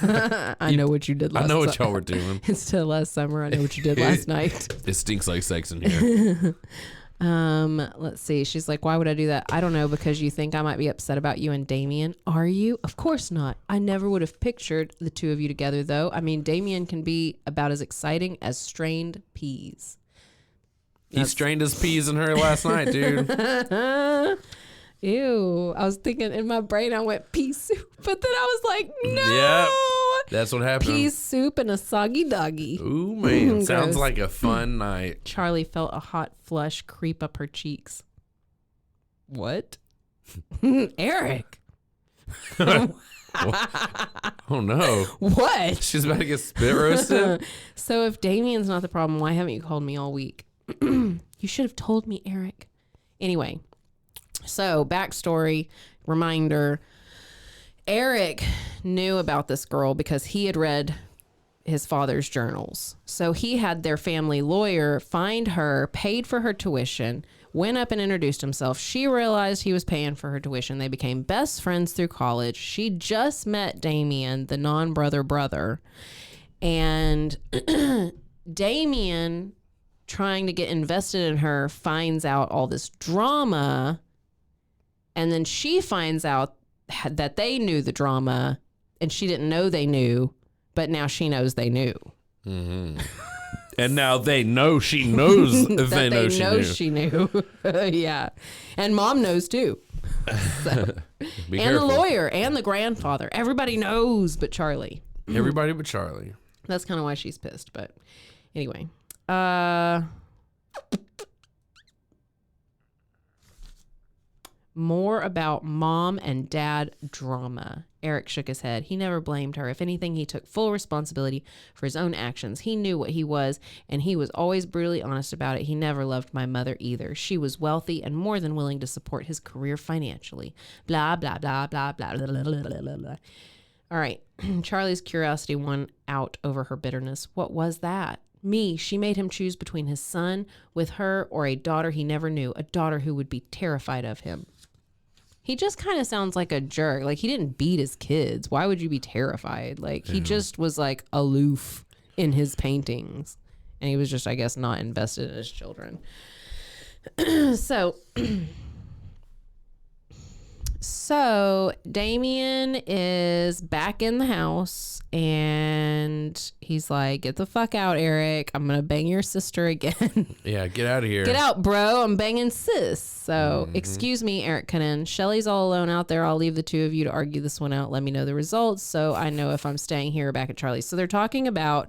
C: I know what you did last
B: I know what y'all were doing.
C: Instead of last summer, I know what you did last night.
B: It stinks like sex in here.
C: Let's see. She's like, why would I do that? I don't know, because you think I might be upset about you and Damien. Are you? Of course not. I never would have pictured the 2 of you together, though. I mean, Damien can be about as exciting as strained peas.
B: He strained his peas in her last night, dude.
C: Ew. I was thinking in my brain, I went pea soup, but then I was like, no.
B: Yeah, that's what happened.
C: Pea soup and a soggy doggy.
B: Ooh, man. Sounds like a fun night.
C: Charlie felt a hot flush creep up her cheeks. What? Eric.
B: Oh, no.
C: What?
B: She's about to get spit roasted?
C: So if Damien's not the problem, why haven't you called me all week? You should have told me, Eric. Anyway, so backstory, reminder. Eric knew about this girl because he had read his father's journals. So he had their family lawyer find her, paid for her tuition, went up and introduced himself. She realized he was paying for her tuition. They became best friends through college. She just met Damien, the non-brother. And Damien, trying to get invested in her, finds out all this drama. And then she finds out that they knew the drama and she didn't know they knew, but now she knows they knew.
B: Mm-hmm. And now they know she knows
C: that
B: they know
C: she knew. Yeah. And mom knows too. So.
B: Be
C: and
B: careful.
C: the lawyer and the grandfather. Everybody knows but Charlie.
B: Everybody but Charlie.
C: That's kind of why she's pissed. But anyway. More about mom and dad drama. Eric shook his head. He never blamed her. If anything, he took full responsibility for his own actions. He knew what he was, and he was always brutally honest about it. He never loved my mother either. She was wealthy and more than willing to support his career financially. Blah, blah, blah, blah, blah, blah, blah, blah, blah, blah. All right. Charlie's curiosity won out over her bitterness. What was that? Me. She made him choose between his son with her or a daughter he never knew, a daughter who would be terrified of him. He just kind of sounds like a jerk. Like, he didn't beat his kids. Why would you be terrified? Like, he just was, like, aloof in his paintings. And he was just, I guess, not invested in his children. So Damien is back in the house and he's like, get the fuck out, Eric. I'm going to bang your sister again.
B: Yeah, get out of here.
C: Get out, bro. I'm banging sis. So excuse me, Eric cut in. Shelly's all alone out there. I'll leave the two of you to argue this one out. Let me know the results so I know if I'm staying here or back at Charlie's. So they're talking about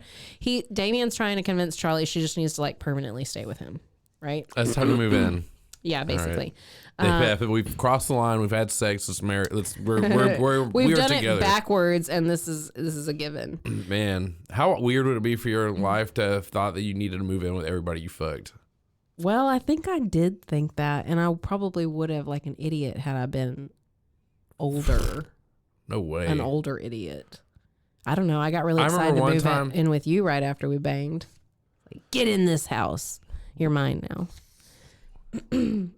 C: Damien's trying to convince Charlie she just needs to like permanently stay with him. Right?
B: It's time to move in.
C: Yeah, basically.
B: We've crossed the line. We've had sex. We've
C: done
B: together.
C: it backwards, and this is a given.
B: Man, how weird would it be for your life to have thought that you needed to move in with everybody you fucked?
C: Well, I think I did think that, and I probably would have like an idiot had I been older.
B: No way.
C: An older idiot. I don't know. I got really excited to move in with you right after we banged. Like, get in this house. You're mine now.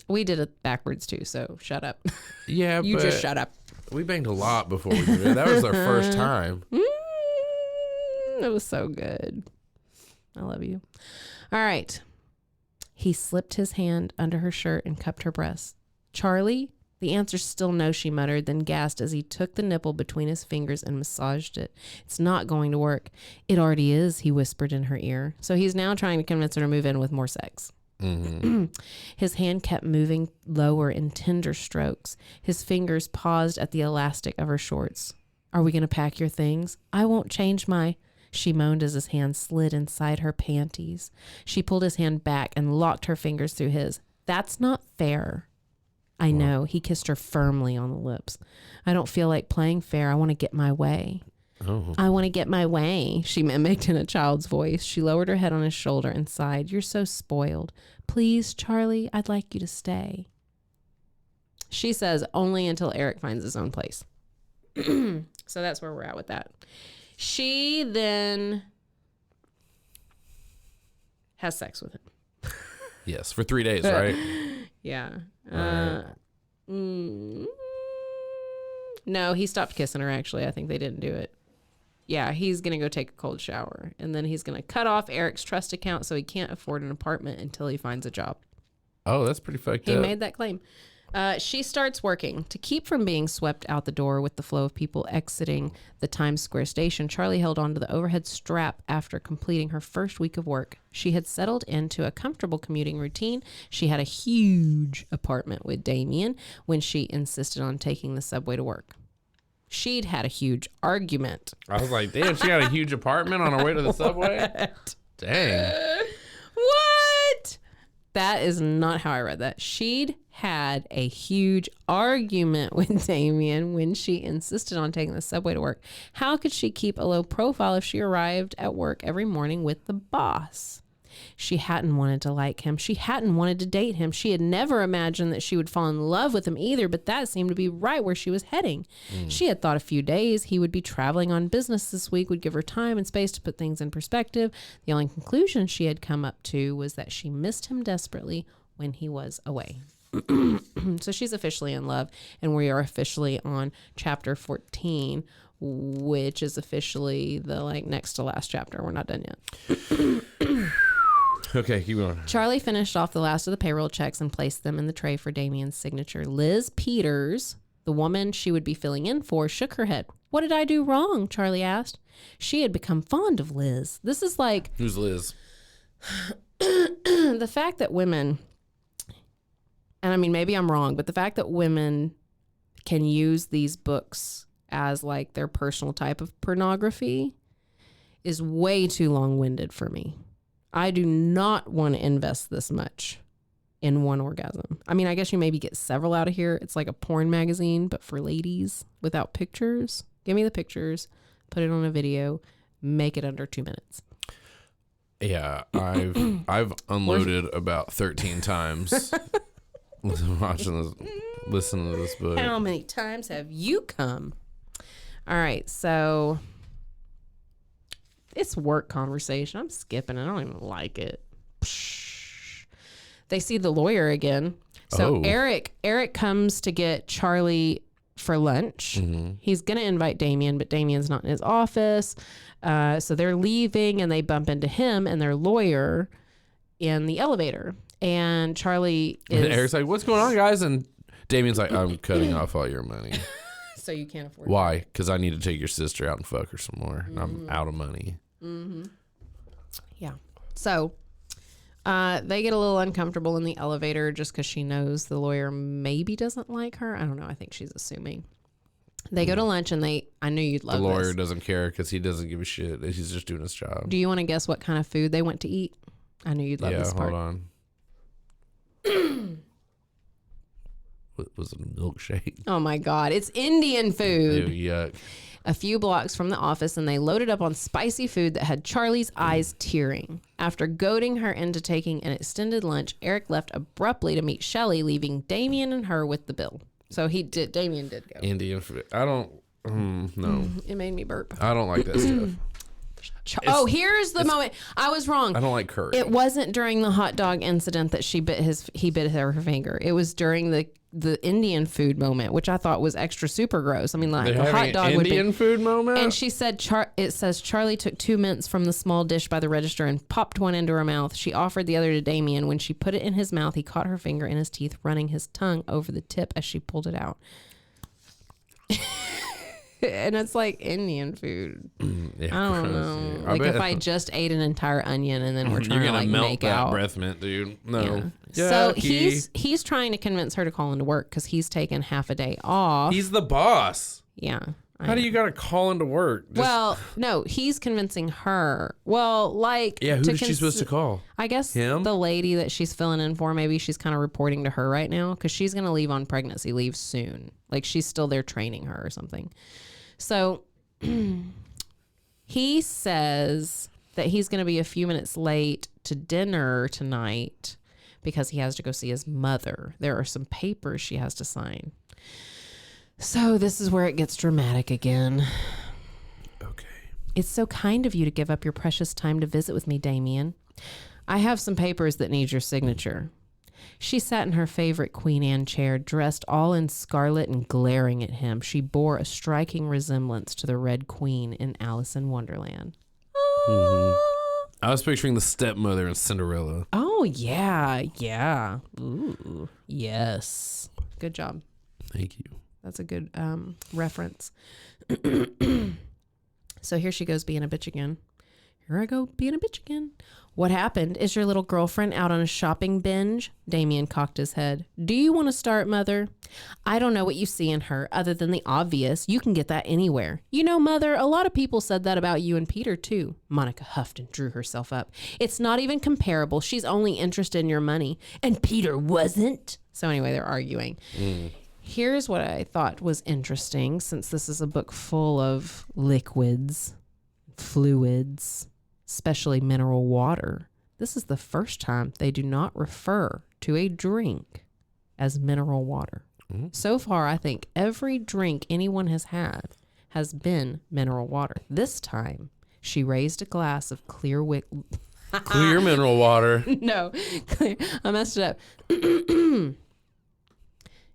C: We did it backwards too, so shut up.
B: Yeah,
C: you just shut up.
B: We banged a lot before we did it. That was our first time.
C: It was so good. I love you. All right. He slipped his hand under her shirt and cupped her breasts. Charlie? The answer's still no, she muttered, then gasped as he took the nipple between his fingers and massaged it. It's not going to work. It already is, he whispered in her ear. So he's now trying to convince her to move in with more sex. Mm-hmm. His hand kept moving lower in tender strokes. His fingers paused at the elastic of her shorts. Are we going to pack your things? I won't change my... She moaned as his hand slid inside her panties. She pulled his hand back and locked her fingers through his. That's not fair. I know. He kissed her firmly on the lips. I don't feel like playing fair. I want to get my way. Oh. I want to get my way, she mimicked in a child's voice. She lowered her head on his shoulder and sighed. You're so spoiled. Please, Charlie, I'd like you to stay. She says only until Eric finds his own place. So that's where we're at with that. She then has sex with him.
B: Yes, for 3 days, right?
C: Yeah. No, he stopped kissing her, actually. I think they didn't do it. Yeah, he's going to go take a cold shower. And then he's going to cut off Eric's trust account so he can't afford an apartment until he finds a job.
B: Oh, that's pretty fucked up.
C: He made that claim. She starts working. To keep from being swept out the door with the flow of people exiting the Times Square station, Charlie held on to the overhead strap after completing her first week of work. She had settled into a comfortable commuting routine. She had a huge apartment with Damien when she insisted on taking the subway to work. She'd had a huge argument.
B: I was like, damn, she had a huge apartment on her way to the subway? Dang.
C: What? That is not how I read that. She'd had a huge argument with Damien when she insisted on taking the subway to work. How could she keep a low profile if she arrived at work every morning with the boss? She hadn't wanted to like him. She hadn't wanted to date him. She had never imagined that she would fall in love with him either, but that seemed to be right where she was heading. She had thought a few days he would be traveling on business this week would give her time and space to put things in perspective. The only conclusion she had come up to was that she missed him desperately when he was away. So she's officially in love, and we are officially on chapter 14, which is officially the next to last chapter. We're not done yet.
B: Okay, keep going.
C: Charlie finished off the last of the payroll checks and placed them in the tray for Damien's signature. Liz Peters, the woman she would be filling in for, shook her head. What did I do wrong? Charlie asked. She had become fond of Liz. This is like...
B: Who's Liz?
C: The fact that women, and I mean, maybe I'm wrong, but the fact that women can use these books as like their personal type of pornography is way too long-winded for me. I do not want to invest this much in one orgasm. I mean, I guess you maybe get several out of here. It's like a porn magazine, but for ladies without pictures. Give me the pictures, put it on a video, make it under 2 minutes.
B: Yeah, I've unloaded about 13 times watching this, listening to this book.
C: How many times have you come? All right, so it's work conversation. I'm skipping it. I don't even like it. They see the lawyer again. So Eric comes to get Charlie for lunch. Mm-hmm. He's going to invite Damien, but Damien's not in his office. So they're leaving and they bump into him and their lawyer in the elevator. And Charlie is...
B: And Eric's like, what's going on, guys? And Damien's like, I'm cutting off all your money.
C: So you can't afford
B: Why? Because I need to take your sister out and fuck her some more. And I'm out of money.
C: Mm-hmm. Yeah. So they get a little uncomfortable in the elevator just because she knows the lawyer maybe doesn't like her. I don't know. I think she's assuming. They go to lunch and I knew you'd love
B: this. The lawyer
C: this.
B: Doesn't care because he doesn't give a shit. He's just doing his job.
C: Do you want to guess what kind of food they went to eat? I knew you'd love this part.
B: Yeah, hold on. Was it a milkshake?
C: Oh my God. It's Indian food.
B: Ew, yuck.
C: A few blocks from the office, and they loaded up on spicy food that had Charlie's eyes tearing. After goading her into taking an extended lunch, Eric left abruptly to meet Shelley, leaving Damien and her with the bill. So Damien did go.
B: Indian food. I don't, no.
C: It made me burp.
B: I don't like that stuff.
C: Here's the moment. I was wrong.
B: I don't like curry.
C: It wasn't during the hot dog incident that he bit her finger. It was during the Indian food moment, which I thought was extra super gross. I mean, like
B: the
C: hot dog
B: Indian food moment.
C: And she said, it says Charlie took 2 mints from the small dish by the register and popped one into her mouth. She offered the other to Damien. When she put it in his mouth, he caught her finger in his teeth, running his tongue over the tip as she pulled it out. And it's like Indian food.
B: Yeah,
C: I don't know. Like if I just ate an entire onion and then we're trying to like
B: melt
C: make
B: that
C: out.
B: breath mint, dude. No.
C: Yeah. So he's trying to convince her to call into work because he's taken half a day off.
B: He's the boss.
C: Yeah.
B: How do you got to call into work?
C: Well, no, he's convincing her. Well, like...
B: Yeah, who's she supposed to call?
C: I guess
B: him?
C: The lady that she's filling in for, maybe she's kind of reporting to her right now because she's going to leave on pregnancy leave soon. Like she's still there training her or something. So he says that he's going to be a few minutes late to dinner tonight because he has to go see his mother. There are some papers she has to sign. So this is where it gets dramatic again.
B: Okay.
C: It's so kind of you to give up your precious time to visit with me, Damien. I have some papers that need your signature. She sat in her favorite Queen Anne chair, dressed all in scarlet and glaring at him. She bore a striking resemblance to the Red Queen in Alice in Wonderland.
B: Mm-hmm. I was picturing the stepmother in Cinderella.
C: Oh, yeah. Yeah. Ooh, yes. Good job.
B: Thank you.
C: That's a good reference. So here she goes being a bitch again. Here I go being a bitch again. What happened? Is your little girlfriend out on a shopping binge? Damien cocked his head. Do you want to start, Mother? I don't know what you see in her other than the obvious. You can get that anywhere. You know, Mother, a lot of people said that about you and Peter, too. Monica huffed and drew herself up. It's not even comparable. She's only interested in your money. And Peter wasn't. So anyway, they're arguing. Here's what I thought was interesting, since this is a book full of liquids, fluids, especially mineral water. This is the first time they do not refer to a drink as mineral water. So far, I think every drink anyone has had has been mineral water. This time, she raised a glass of clear
B: clear mineral water.
C: No, clear. I messed it up.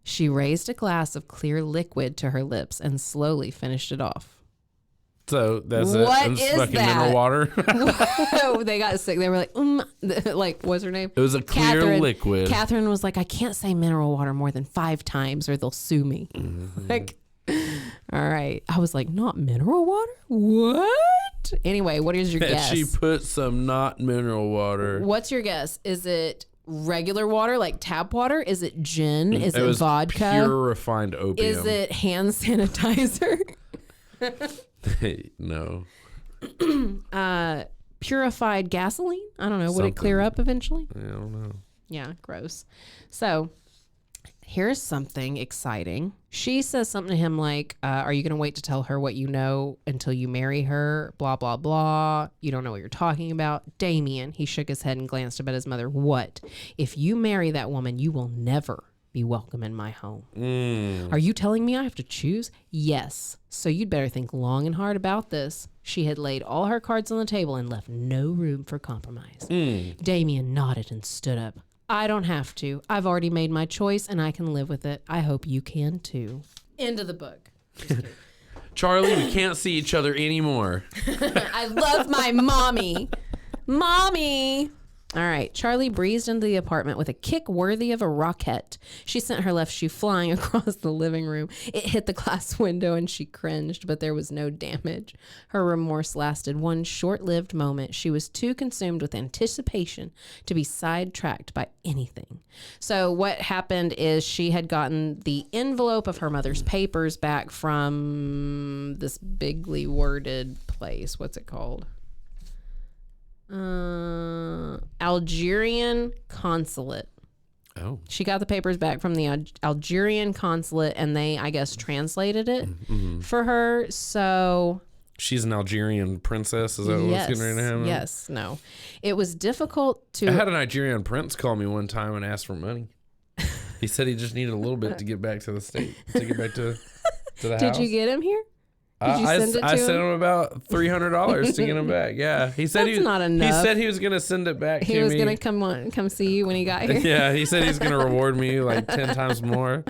C: She raised a glass of clear liquid to her lips and slowly finished it off.
B: So that's
C: what
B: it.
C: Is
B: fucking
C: that?
B: Mineral water.
C: They got sick. They were like, what's her name?
B: It was a clear liquid.
C: Kathryn was like, I can't say mineral water more than 5 times or they'll sue me. Like, all right. I was like, not mineral water? What? what? Anyway, what is your guess?
B: She put some not mineral water.
C: What's your guess? Is it regular water, like tap water? Is it gin? Is it
B: was
C: vodka?
B: Pure refined opium.
C: Is it hand sanitizer?
B: No.
C: Purified gasoline? I don't know. Would
B: Something.
C: it clear up eventually?
B: I don't know.
C: Yeah, gross. So here's something exciting. She says something to him like, are you going to wait to tell her what you know until you marry her? Blah, blah, blah. You don't know what you're talking about. Damien, he shook his head and glanced up at his mother. What? If you marry that woman, you will never be welcome in my home. Are you telling me I have to choose? Yes. So you'd better think long and hard about this. She had laid all her cards on the table and left no room for compromise. Damien nodded and stood up. I don't have to. I've already made my choice and I can live with it. I hope you can too. End of the book.
B: Charlie, we can't see each other anymore.
C: I love my mommy. Mommy. All right. Charlie breezed into the apartment with a kick worthy of a rocket. She sent her left shoe flying across the living room. It hit the glass window and she cringed, but there was no damage. Her remorse lasted one short-lived moment. She was too consumed with anticipation to be sidetracked by anything. So what happened is she had gotten the envelope of her mother's papers back from this bigly worded place. What's it called? Algerian consulate.
B: Oh.
C: She got the papers back from the Algerian consulate and they, I guess, translated it for her. So
B: She's an Algerian princess. Is that what's getting ready to happen?
C: Yes. No. It was difficult to...
B: I had a Nigerian prince call me one time and ask for money. He said he just needed a little bit to get back to the state, to get back to the house.
C: Did you get him here? Did you send it to
B: I
C: him?
B: sent him about $300 to get him back. Yeah, he said
C: That's not enough.
B: He said he was gonna send it back.
C: He was gonna come see you when he got here.
B: Yeah, he said he's gonna reward me like 10 times more.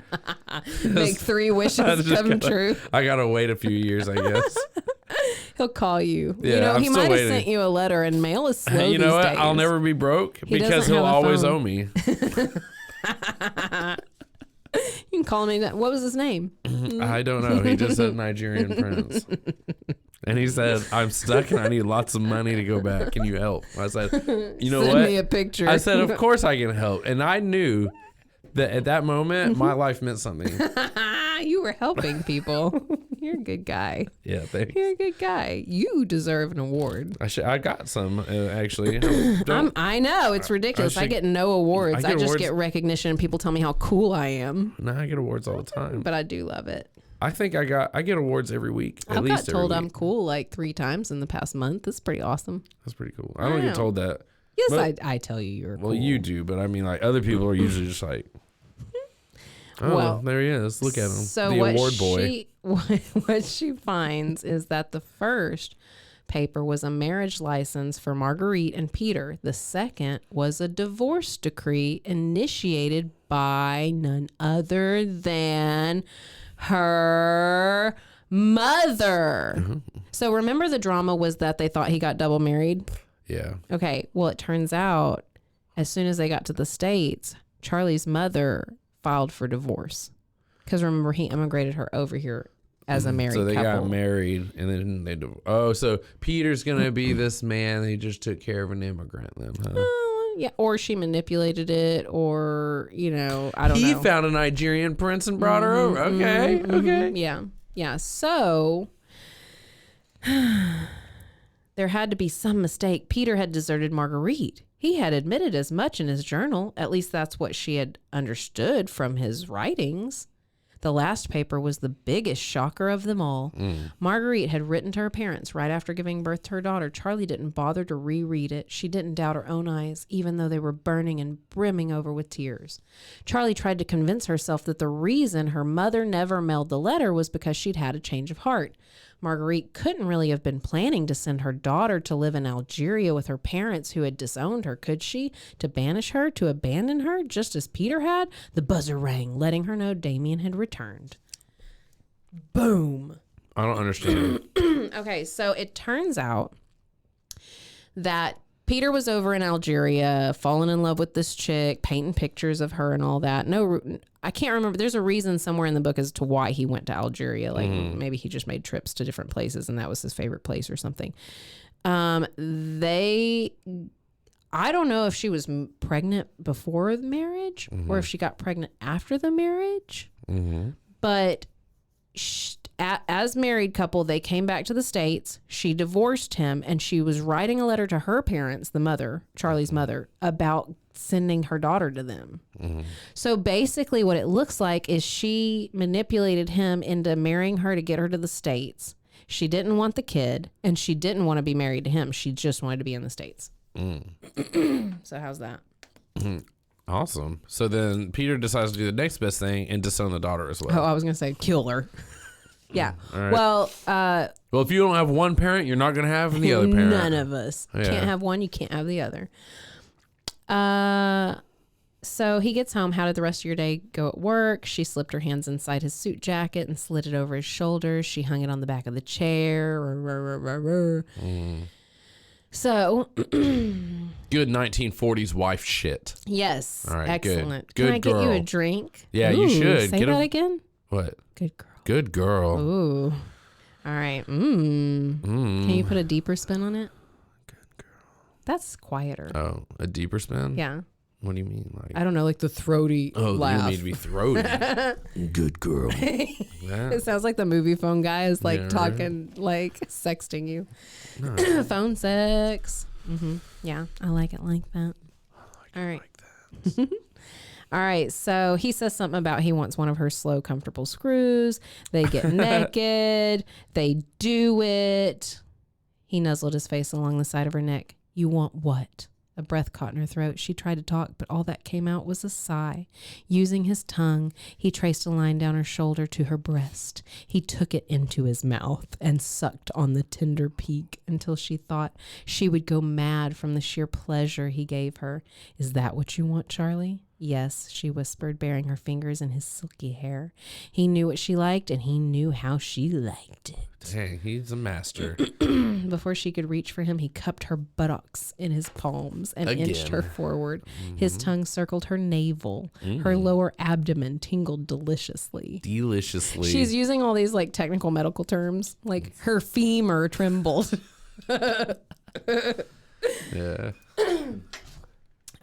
C: Make 3 wishes come true.
B: I gotta wait a few years, I guess.
C: He'll call you.
B: Yeah,
C: you know,
B: I'm
C: he
B: still
C: might have
B: waiting.
C: sent you a letter, and mail is slow
B: You know
C: these
B: what?
C: days.
B: I'll never be broke
C: He
B: because
C: doesn't
B: he'll
C: have a
B: always
C: phone.
B: owe me.
C: You can call me. What was his name?
B: I don't know. He just said Nigerian prince. And he said, I'm stuck and I need lots of money to go back. Can you help? I said, you know
C: Send
B: what?
C: me a picture.
B: I said, of course I can help. And I knew that at that moment, my life meant something.
C: You were helping people. You're a good guy.
B: Yeah, thanks.
C: You're a good guy. You deserve an award.
B: I got some, actually.
C: I know. It's ridiculous. I get no awards.
B: I
C: I
B: get
C: just
B: awards.
C: get recognition and people tell me how cool I am.
B: No, I get awards all the time.
C: But I do love it.
B: I think I get awards every week. At
C: I've
B: least
C: got told
B: every
C: I'm
B: week.
C: cool like 3 times in the past month. That's pretty awesome.
B: That's pretty cool. I don't get
C: Wow.
B: told that.
C: Yes,
B: But-
C: I tell you you're cool.
B: Well, you do, but I mean, like, other people are usually just like, oh,
C: Well,
B: there he is. Look at him.
C: So
B: the
C: what
B: award boy.
C: what she finds is that the first paper was a marriage license for Marguerite and Peter. The second was a divorce decree initiated by none other than her mother.
B: Mm-hmm.
C: So remember the drama was that they thought he got double married?
B: Yeah.
C: Okay, well, it turns out as soon as they got to the States, Charlie's mother filed for divorce. Because remember, he immigrated her over here as a married
B: So they
C: couple.
B: got married and then they so Peter's going to be this man. He just took care of an immigrant then, huh?
C: Yeah, or she manipulated it, or, you know, I don't know.
B: He found a Nigerian prince and brought her over. Okay. Okay.
C: Yeah. Yeah. So there had to be some mistake. Peter had deserted Marguerite. He had admitted as much in his journal. At least that's what she had understood from his writings. The last paper was the biggest shocker of them all. Marguerite had written to her parents right after giving birth to her daughter. Charlie didn't bother to reread it. She didn't doubt her own eyes, even though they were burning and brimming over with tears. Charlie tried to convince herself that the reason her mother never mailed the letter was because she'd had a change of heart. Marguerite couldn't really have been planning to send her daughter to live in Algeria with her parents who had disowned her, could she? To banish her, to abandon her, just as Peter had? The buzzer rang, letting her know Damien had returned. Boom.
B: I don't understand.
C: Okay, so it turns out that Peter was over in Algeria, falling in love with this chick, painting pictures of her and all that. No, I can't remember. There's a reason somewhere in the book as to why he went to Algeria. Like maybe he just made trips to different places and that was his favorite place or something. I don't know if she was pregnant before the marriage or if she got pregnant after the marriage. But as married couple, they came back to the States. She divorced him, and she was writing a letter to her parents, the mother, Charlie's mother, about sending her daughter to them. So basically what it looks like is she manipulated him into marrying her to get her to the States. She didn't want the kid, and she didn't want to be married to him. She just wanted to be in the States. So how's that?
B: Awesome. So then Peter decides to do the next best thing and disown the daughter as well.
C: Oh, I was going to say kill her. Yeah.
B: Right.
C: Well,
B: if you don't have one parent, you're not going to have the other parent.
C: None of us.
B: Yeah.
C: Can't have one, you can't have the other. So he gets home. How did the rest of your day go at work? She slipped her hands inside his suit jacket and slid it over his shoulders. She hung it on the back of the chair. So
B: good 1940s wife shit.
C: Yes.
B: All right,
C: excellent.
B: Good
C: Can I
B: girl.
C: get you a drink?
B: Yeah, you should.
C: Say
B: Get
C: that again.
B: What?
C: Good girl.
B: Good girl.
C: Ooh. All right. Can you put a deeper spin on it?
B: Good girl.
C: That's quieter.
B: Oh, a deeper spin?
C: Yeah.
B: What do you mean? Like,
C: I don't know, like the throaty laugh.
B: You need to be throaty. Good girl.
C: It sounds like the movie phone guy is like talking, like sexting you. No. Phone sex. Yeah, I like it like that. All right.
B: Like that.
C: All right. So he says something about he wants one of her slow, comfortable screws. They get naked. They do it. He nuzzled his face along the side of her neck. You want what? A breath caught in her throat. She tried to talk, but all that came out was a sigh. Using his tongue, he traced a line down her shoulder to her breast. He took it into his mouth and sucked on the tender peak until she thought she would go mad from the sheer pleasure he gave her. Is that what you want, Charlie? Yes, she whispered, burying her fingers in his silky hair. He knew what she liked, and he knew how she liked it.
B: Dang, he's a master.
C: Before she could reach for him, he cupped her buttocks in his palms and inched her forward. His tongue circled her navel. Her lower abdomen tingled deliciously. She's using all these like technical medical terms, like her femur trembled.
B: Yeah.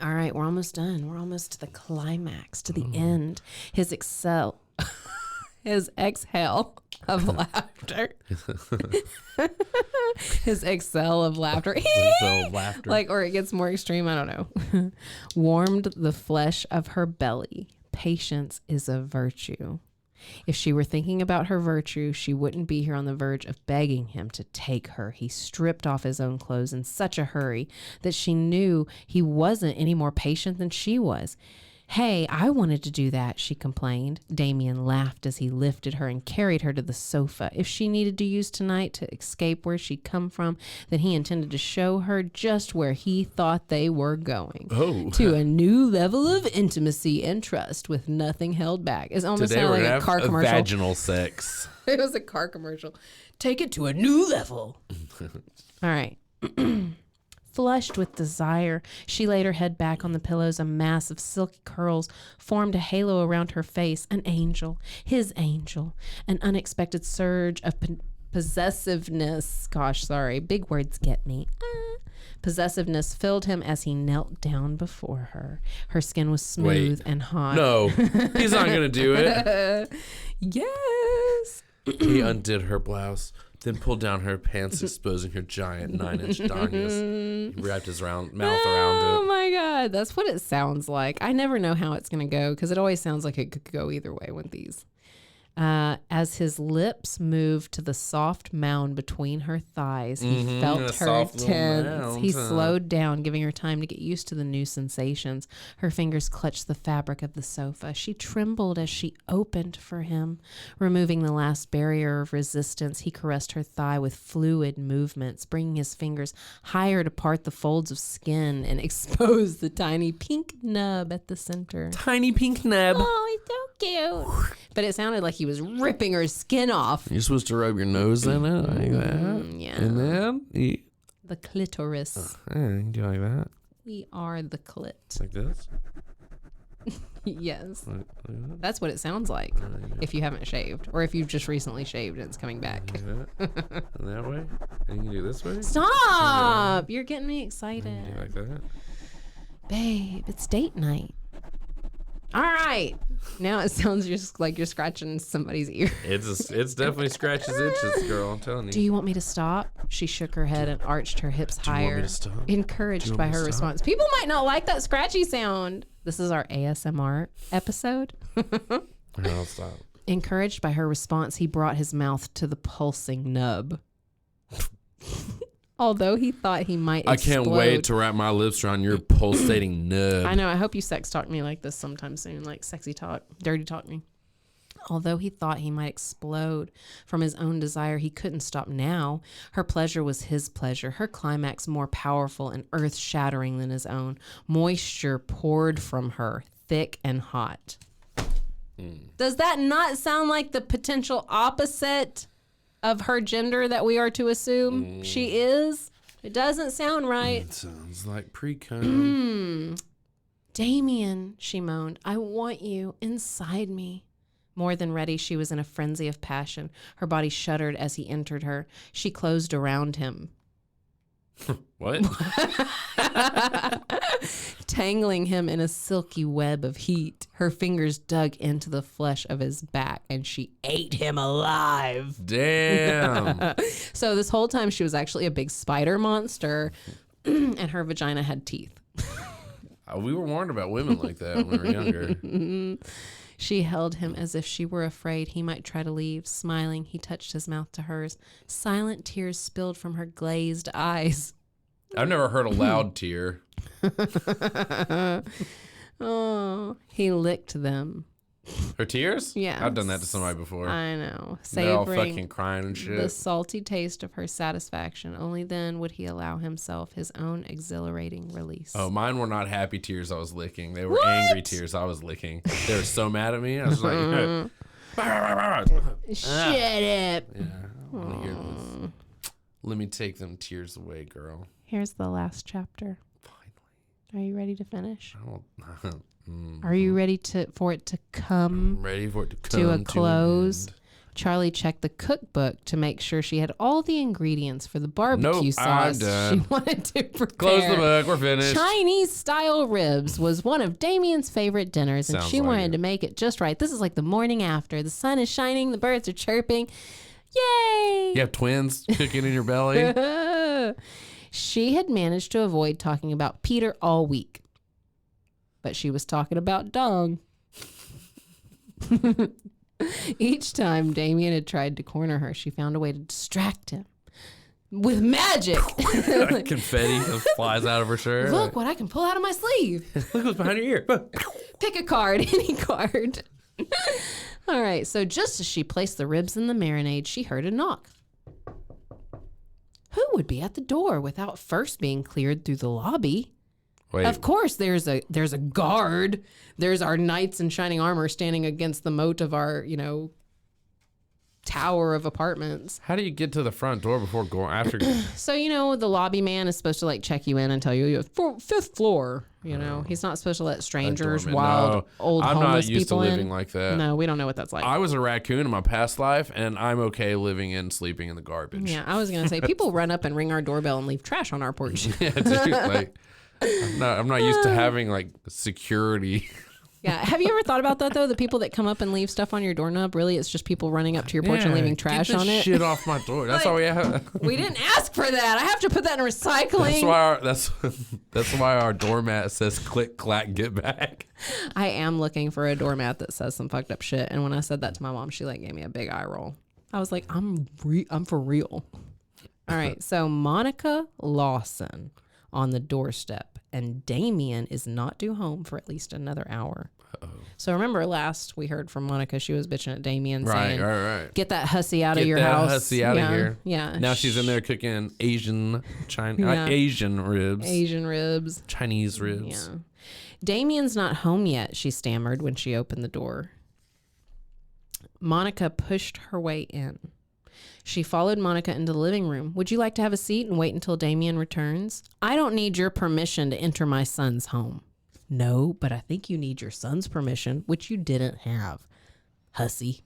C: All right, we're almost done. We're almost to the climax, to the end. His exhale of laughter. His exhale of laughter. Like, or it gets more extreme, I don't know. Warmed the flesh of her belly. Patience is a virtue. If she were thinking about her virtue, she wouldn't be here on the verge of begging him to take her. He stripped off his own clothes in such a hurry that she knew he wasn't any more patient than she was. Hey, I wanted to do that, she complained. Damien laughed as he lifted her and carried her to the sofa. If she needed to use tonight to escape where she'd come from, then he intended to show her just where he thought they were going.
B: Oh.
C: To a new level of intimacy and trust with nothing held back. It almost
B: Today
C: sounded
B: we're
C: like a
B: gonna
C: car
B: have
C: commercial.
B: vaginal sex.
C: It was a car commercial. Take it to a new level. All right. Flushed with desire, she laid her head back on the pillows. A mass of silky curls formed a halo around her face. An angel, his angel. An unexpected surge of possessiveness. Gosh, sorry. Big words get me. Possessiveness filled him as he knelt down before her. Her skin was smooth and hot.
B: No, he's not going to do it.
C: Yes.
B: He undid her blouse, then pulled down her pants, exposing her giant 9-inch danyas. He wrapped his mouth around it.
C: Oh my God, that's what it sounds like. I never know how it's going to go because it always sounds like it could go either way with these. As his lips moved to the soft mound between her thighs, he felt her tense. He slowed down, giving her time to get used to the new sensations. Her fingers clutched the fabric of the sofa. She trembled as she opened for him. Removing the last barrier of resistance, he caressed her thigh with fluid movements, bringing his fingers higher to part the folds of skin and expose the tiny pink nub at the center.
B: Tiny pink nub.
C: Oh, it's so cute. But it sounded like he was ripping her skin off.
B: You're supposed to rub your nose in it like that.
C: Yeah.
B: And then
C: The clitoris.
B: You can do like that.
C: We are the clit.
B: Like this?
C: Yes.
B: Like that?
C: That's what it sounds like if you haven't shaved or if you've just recently shaved and it's coming back.
B: Like that? And that way? And you can do this way?
C: Stop! You're getting me
B: And
C: excited.
B: you do like that?
C: Babe, it's date night. All right. Now it sounds just like you're scratching somebody's ear.
B: It's definitely scratches itches, girl. I'm telling you.
C: Do you want me to stop? She shook her head and arched her hips
B: you want me
C: higher,
B: to stop?
C: encouraged by her response. People might not like that scratchy sound. This is our ASMR episode.
B: I'll stop.
C: Encouraged by her response, he brought his mouth to the pulsing nub. Although he thought he might explode.
B: I can't wait to wrap my lips around your pulsating nub.
C: I know. I hope you sex talk me like this sometime soon, like sexy talk, dirty talk me. Although he thought he might explode from his own desire, he couldn't stop now. Her pleasure was his pleasure, her climax more powerful and earth-shattering than his own. Moisture poured from her, thick and hot. Does that not sound like the potential opposite of her gender that we are to assume she is? It doesn't sound right.
B: It sounds like pre-cum.
C: Damien, she moaned, I want you inside me. More than ready, she was in a frenzy of passion. Her body shuddered as he entered her. She closed around him.
B: What?
C: Tangling him in a silky web of heat. Her fingers dug into the flesh of his back and she ate him alive.
B: Damn.
C: So this whole time she was actually a big spider monster and her vagina had teeth.
B: We were warned about women like that when we were younger.
C: She held him as if she were afraid he might try to leave. Smiling, he touched his mouth to hers. Silent tears spilled from her glazed eyes.
B: I've never heard a loud tear.
C: Oh, he licked them.
B: Her tears?
C: Yeah.
B: I've done that to somebody before.
C: I know.
B: They're all
C: Savoring
B: fucking crying and shit.
C: the salty taste of her satisfaction. Only then would he allow himself his own exhilarating release.
B: Oh, mine were not happy tears I was licking. They were angry tears I was licking. They were so mad at me. I was like,
C: Shut up.
B: yeah, I want to hear this. Let me take them tears away, girl.
C: Here's the last chapter.
B: Finally.
C: Are you ready to finish?
B: I don't,
C: Are you ready for it to come
B: I'm ready for it to come
C: to a close?
B: an end.
C: Charlie checked the cookbook to make sure she had all the ingredients for the barbecue
B: Nope, I'm
C: sauce
B: done.
C: she wanted to prepare.
B: Close the book. We're finished.
C: Chinese style ribs was one of Damien's favorite dinners, and
B: Sounds
C: she
B: like
C: wanted
B: it.
C: to make it just right. This is like the morning after. The sun is shining, the birds are chirping. Yay!
B: You have twins kicking in your belly.
C: She had managed to avoid talking about Peter all week, but she was talking about Dong. Each time Damien had tried to corner her, she found a way to distract him with magic.
B: Confetti that flies out of her shirt.
C: Look what I can pull out of my sleeve.
B: Look what's behind your ear.
C: Pick a card, any card. All right, so just as she placed the ribs in the marinade, she heard a knock. Who would be at the door without first being cleared through the lobby?
B: Wait,
C: Of course, there's a guard. There's our knights in shining armor standing against the moat of our, tower of apartments.
B: how do you get to the front door before going after?
C: So, the lobby man is supposed to check you in and tell you you have fifth floor. He's not supposed to let strangers,
B: doorman.
C: wild,
B: No,
C: old
B: I'm not
C: homeless
B: used to
C: people
B: living
C: in.
B: like that.
C: No, we don't know what that's like.
B: I was a raccoon in my past life, and I'm okay living and sleeping in the garbage.
C: Yeah, I was gonna say people run up and ring our doorbell and leave trash on our porch.
B: Yeah, dude, I'm not used to having security.
C: Yeah, have you ever thought about that though? The people that come up and leave stuff on your doorknob, really, it's just people running up to your porch and leaving trash
B: get
C: on
B: this
C: it.
B: shit off my door. That's all we have.
C: We didn't ask for that. I have to put that in recycling.
B: That's why our doormat says "click clack get back."
C: I am looking for a doormat that says some fucked up shit. And when I said that to my mom, she gave me a big eye roll. I was like, I'm for real. All right, so Monica Lawson on the doorstep, and Damien is not due home for at least another hour.
B: Uh-oh.
C: So remember last we heard from Monica, she was bitching at Damien saying,
B: Right.
C: get that hussy out of your
B: Get that
C: house.
B: hussy out of here.
C: Yeah.
B: Now she's in there cooking Asian
C: Yeah.
B: Asian ribs.
C: Asian ribs.
B: Chinese ribs.
C: Yeah. Damien's not home yet, she stammered when she opened the door. Monica pushed her way in. She followed Monica into the living room. Would you like to have a seat and wait until Damien returns? I don't need your permission to enter my son's home. No, but I think you need your son's permission, which you didn't have. Hussy.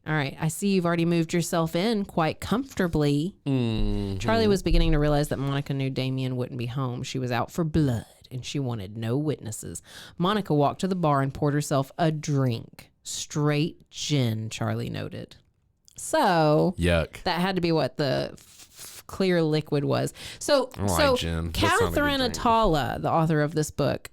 C: All right, I see you've already moved yourself in quite comfortably. Mm-hmm. Charlie was beginning to realize that Monica knew Damien wouldn't be home. She was out for blood, and she wanted no witnesses. Monica walked to the bar and poured herself a drink. Straight gin, Charlie noted. So,
B: yuck.
C: That had to be what the clear liquid was. So Kathryn Atalla, the author of this book,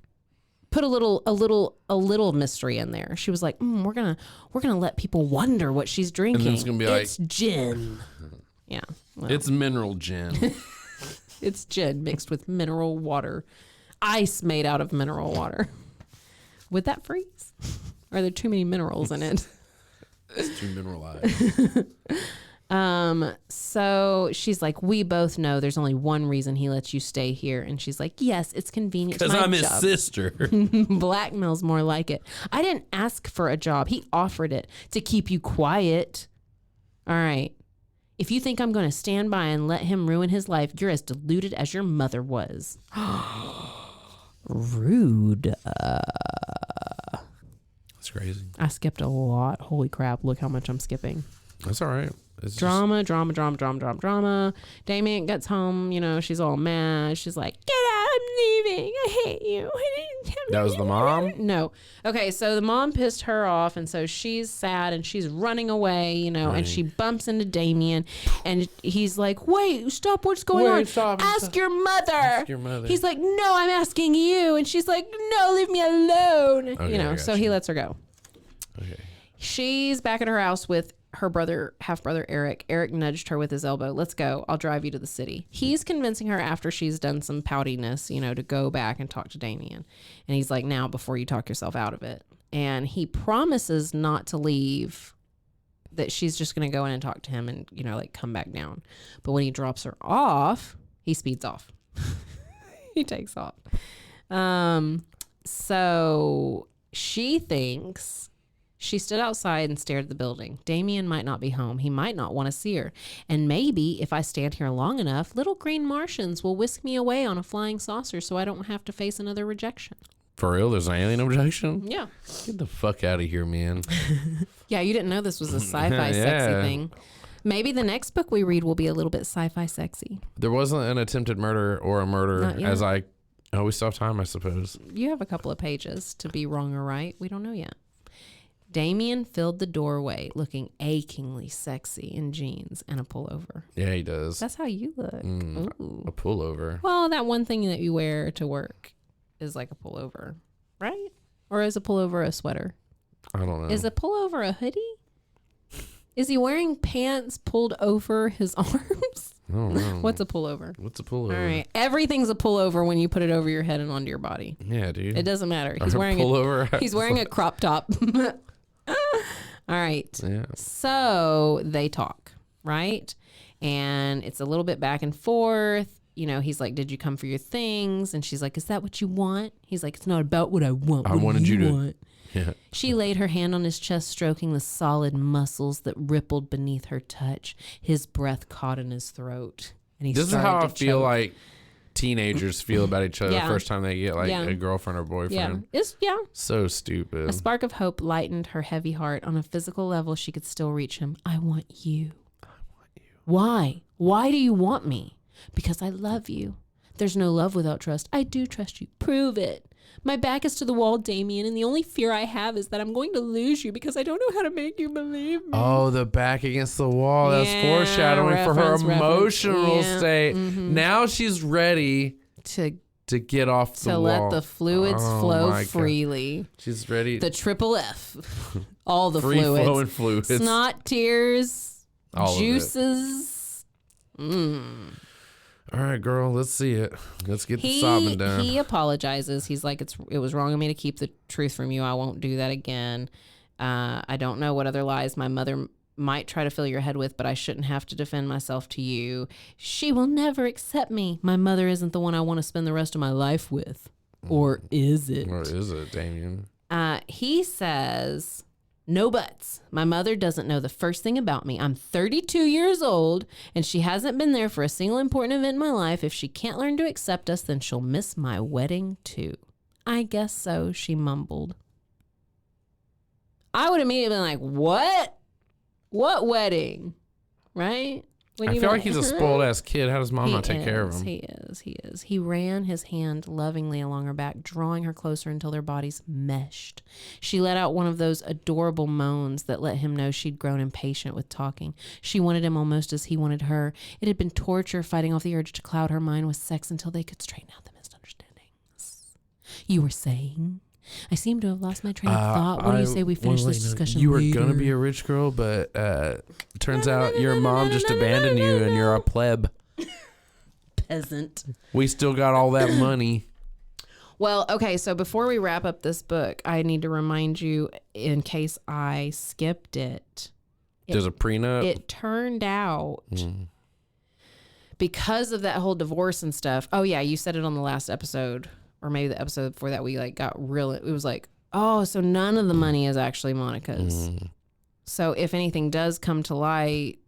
C: put a little mystery in there. She was like, we're gonna let people wonder what she's drinking.
B: And it's gonna be
C: it's gin. Yeah,
B: well. It's mineral gin.
C: It's gin mixed with mineral water, ice made out of mineral water. Would that freeze? Are there too many minerals in it?
B: It's too mineralized.
C: So she's like, we both know there's only one reason he lets you stay here. And she's like, yes, it's convenient.
B: Because I'm his sister.
C: Blackmail's more like it. I didn't ask for a job. He offered it to keep you quiet. All right. If you think I'm going to stand by and let him ruin his life, you're as deluded as your mother was. Rude.
B: That's crazy.
C: I skipped a lot. Holy crap. Look how much I'm skipping.
B: That's all right. It's
C: drama. Damien gets home, she's all mad. She's like, get out, I'm leaving. I hate you.
B: That was the mom?
C: No. Okay, so the mom pissed her off, and so she's sad, and she's running away, and she bumps into Damien, and he's like, wait, stop, what's going on? Ask your mother. Ask your mother. He's like, no, I'm asking you. And she's like, no, leave me alone.
B: Okay,
C: so he lets her go.
B: Okay.
C: She's back at her house with her half-brother Eric. Eric nudged her with his elbow. Let's go. I'll drive you to the city. He's convincing her after she's done some poutiness, to go back and talk to Damien. And he's like, now, before you talk yourself out of it. And he promises not to leave, that she's just going to go in and talk to him and, come back down. But when he drops her off, he speeds off. He takes off. So she thinks... She stood outside and stared at the building. Damien might not be home. He might not want to see her. And maybe if I stand here long enough, little green Martians will whisk me away on a flying saucer so I don't have to face another rejection.
B: For real? There's an alien rejection?
C: Yeah.
B: Get the fuck out of here, man.
C: Yeah, you didn't know this was a sci-fi sexy thing. Maybe the next book we read will be a little bit sci-fi sexy.
B: There wasn't an attempted murder or a murder as I... Oh, we still have time, I suppose.
C: You have a couple of pages to be wrong or right. We don't know yet. Damien filled the doorway, looking achingly sexy in jeans and a pullover.
B: Yeah, he does.
C: That's how you look.
B: A pullover.
C: Well, that one thing that you wear to work is like a pullover, right? Or is a pullover a sweater?
B: I don't know.
C: Is a pullover a hoodie? Is he wearing pants pulled over his arms?
B: I don't know.
C: What's a pullover?
B: What's a pullover?
C: All right. Everything's a pullover when you put it over your head and onto your body.
B: Yeah, dude.
C: It doesn't matter. He's wearing a crop top. All right.
B: Yeah.
C: So they talk, right? And it's a little bit back and forth. He's like, did you come for your things? And she's like, is that what you want? He's like, it's not about what I want.
B: I wanted you to want?
C: Yeah. She laid her hand on his chest, stroking the solid muscles that rippled beneath her touch. His breath caught in his throat. And he
B: This is how I feel like teenagers feel about each other the first time they get a girlfriend or boyfriend. So stupid.
C: A spark of hope lightened her heavy heart. On a physical level, she could still reach him. I want you. Why? Why do you want me? Because I love you. There's no love without trust. I do trust you. Prove it. My back is to the wall, Damien, and the only fear I have is that I'm going to lose you because I don't know how to make you believe me.
B: Oh, the back against the wall. That's foreshadowing for her emotional state. Mm-hmm. Now she's ready to get off the wall.
C: To let the fluids flow freely.
B: She's ready.
C: The triple F. All the
B: Free flowing fluids.
C: Snot, tears,
B: all
C: juices.
B: All right, girl, let's see it. Let's get the sobbing done.
C: He apologizes. He's like, it was wrong of me to keep the truth from you. I won't do that again. I don't know what other lies my mother might try to fill your head with, but I shouldn't have to defend myself to you. She will never accept me. My mother isn't the one I want to spend the rest of my life with. Or is it?
B: Or is it, Damien?
C: He says, No buts. My mother doesn't know the first thing about me. I'm 32 years old, and she hasn't been there for a single important event in my life. If she can't learn to accept us, then she'll miss my wedding too. I guess so, she mumbled. I would immediately been like, what? What wedding? Right?
B: I feel like he's a spoiled ass kid. How does mom not take care of him?
C: He is. He ran his hand lovingly along her back, drawing her closer until their bodies meshed. She let out one of those adorable moans that let him know she'd grown impatient with talking. She wanted him almost as he wanted her. It had been torture fighting off the urge to cloud her mind with sex until they could straighten out the misunderstandings. You were saying? I seem to have lost my train of thought. What do you say we finish this discussion
B: You were
C: later?
B: going to be a rich girl, but turns out your mom just abandoned you and you're a pleb.
C: Peasant.
B: We still got all that money.
C: Well, okay, so before we wrap up this book, I need to remind you, in case I skipped it.
B: There's a prenup.
C: It turned out, because of that whole divorce and stuff. Oh, yeah, you said it on the last episode. Or maybe the episode before that, we like got real. It was like, oh, so none of the money is actually Monica's. So if anything does come to light,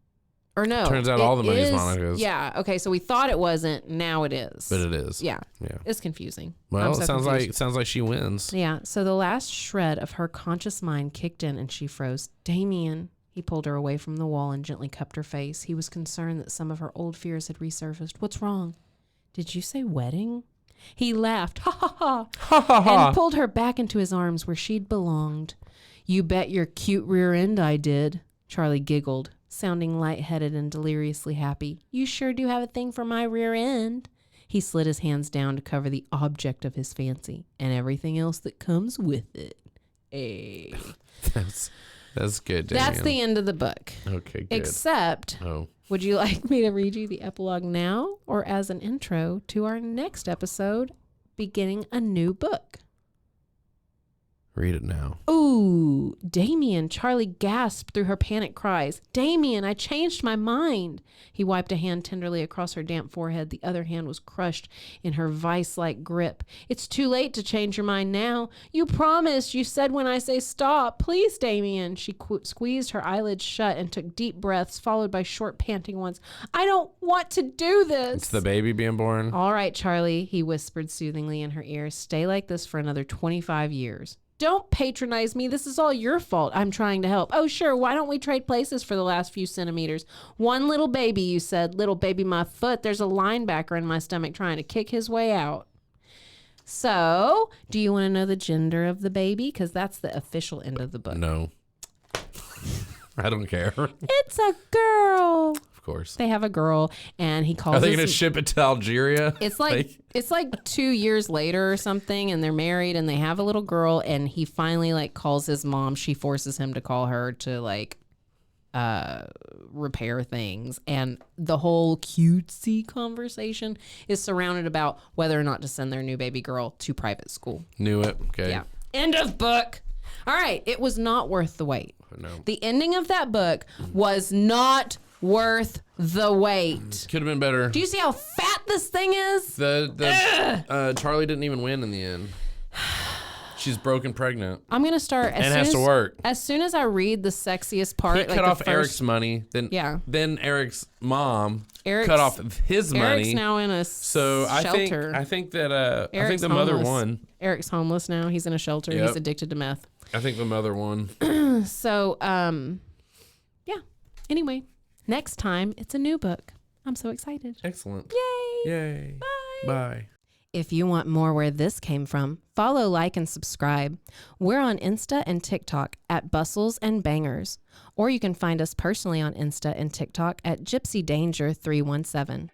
C: or no,
B: turns out all the money is Monica's.
C: Yeah. Okay. So we thought it wasn't. Now it is.
B: But it is.
C: Yeah.
B: Yeah.
C: It's confusing.
B: Well,
C: I'm so
B: it sounds
C: confused.
B: like she wins.
C: Yeah. So the last shred of her conscious mind kicked in, and she froze. Damien. He pulled her away from the wall and gently cupped her face. He was concerned that some of her old fears had resurfaced. What's wrong? Did you say wedding? He laughed, ha ha ha,
B: Ha ha ha.
C: and pulled her back into his arms where she'd belonged. You bet your cute rear end I did, Charlie giggled, sounding lightheaded and deliriously happy. You sure do have a thing for my rear end. He slid his hands down to cover the object of his fancy and everything else that comes with it. Hey.
B: That's good, Damien.
C: That's the end of the book.
B: Okay, good.
C: Except,
B: Oh.
C: would you like me to read you the epilogue now or as an intro to our next episode, beginning a new book?
B: Read it now.
C: Ooh, Damien, Charlie gasped through her panic cries. Damien, I changed my mind. He wiped a hand tenderly across her damp forehead. The other hand was crushed in her vice-like grip. It's too late to change your mind now. You promised. You said when I say stop. Please, Damien. She squeezed her eyelids shut and took deep breaths, followed by short, panting ones. I don't want to do this.
B: It's the baby being born.
C: All right, Charlie, he whispered soothingly in her ear. Stay like this for another 25 years. Don't patronize me. This is all your fault. I'm trying to help. Oh, sure. Why don't we trade places for the last few centimeters? One little baby, you said. Little baby, my foot. There's a linebacker in my stomach trying to kick his way out. So, do you want to know the gender of the baby? Because that's the official end of the book.
B: No. I don't care.
C: It's a girl.
B: Of course.
C: They have a girl, and he calls
B: Are they
C: his-
B: going to ship it to Algeria?
C: It's like 2 years later or something, and they're married and they have a little girl, and he finally like calls his mom. She forces him to call her to like repair things, and the whole cutesy conversation is surrounded about whether or not to send their new baby girl to private school.
B: Knew it. Okay.
C: Yeah. End of book. All right. It was not worth the wait.
B: No.
C: The ending of that book was not worth the wait.
B: Could have been better.
C: Do you see how fat this thing is?
B: Charlie didn't even win in the end. She's broken pregnant.
C: I'm gonna start
B: And has to work.
C: As soon as I read the sexiest part.
B: He cut off Eric's money. Then Eric's mom cut off his money.
C: Eric's now in a shelter.
B: I think the mother won.
C: Eric's homeless now. He's in a shelter.
B: Yep.
C: He's addicted to meth.
B: I think the mother won.
C: So, yeah. Anyway, next time it's a new book. I'm so excited.
B: Excellent.
C: Yay.
B: Yay.
C: Bye.
B: Bye.
C: If you want more where this came from, follow, like, and subscribe. We're on Insta and TikTok at Bustles and Bangers, or you can find us personally on Insta and TikTok at Gypsy Danger 317.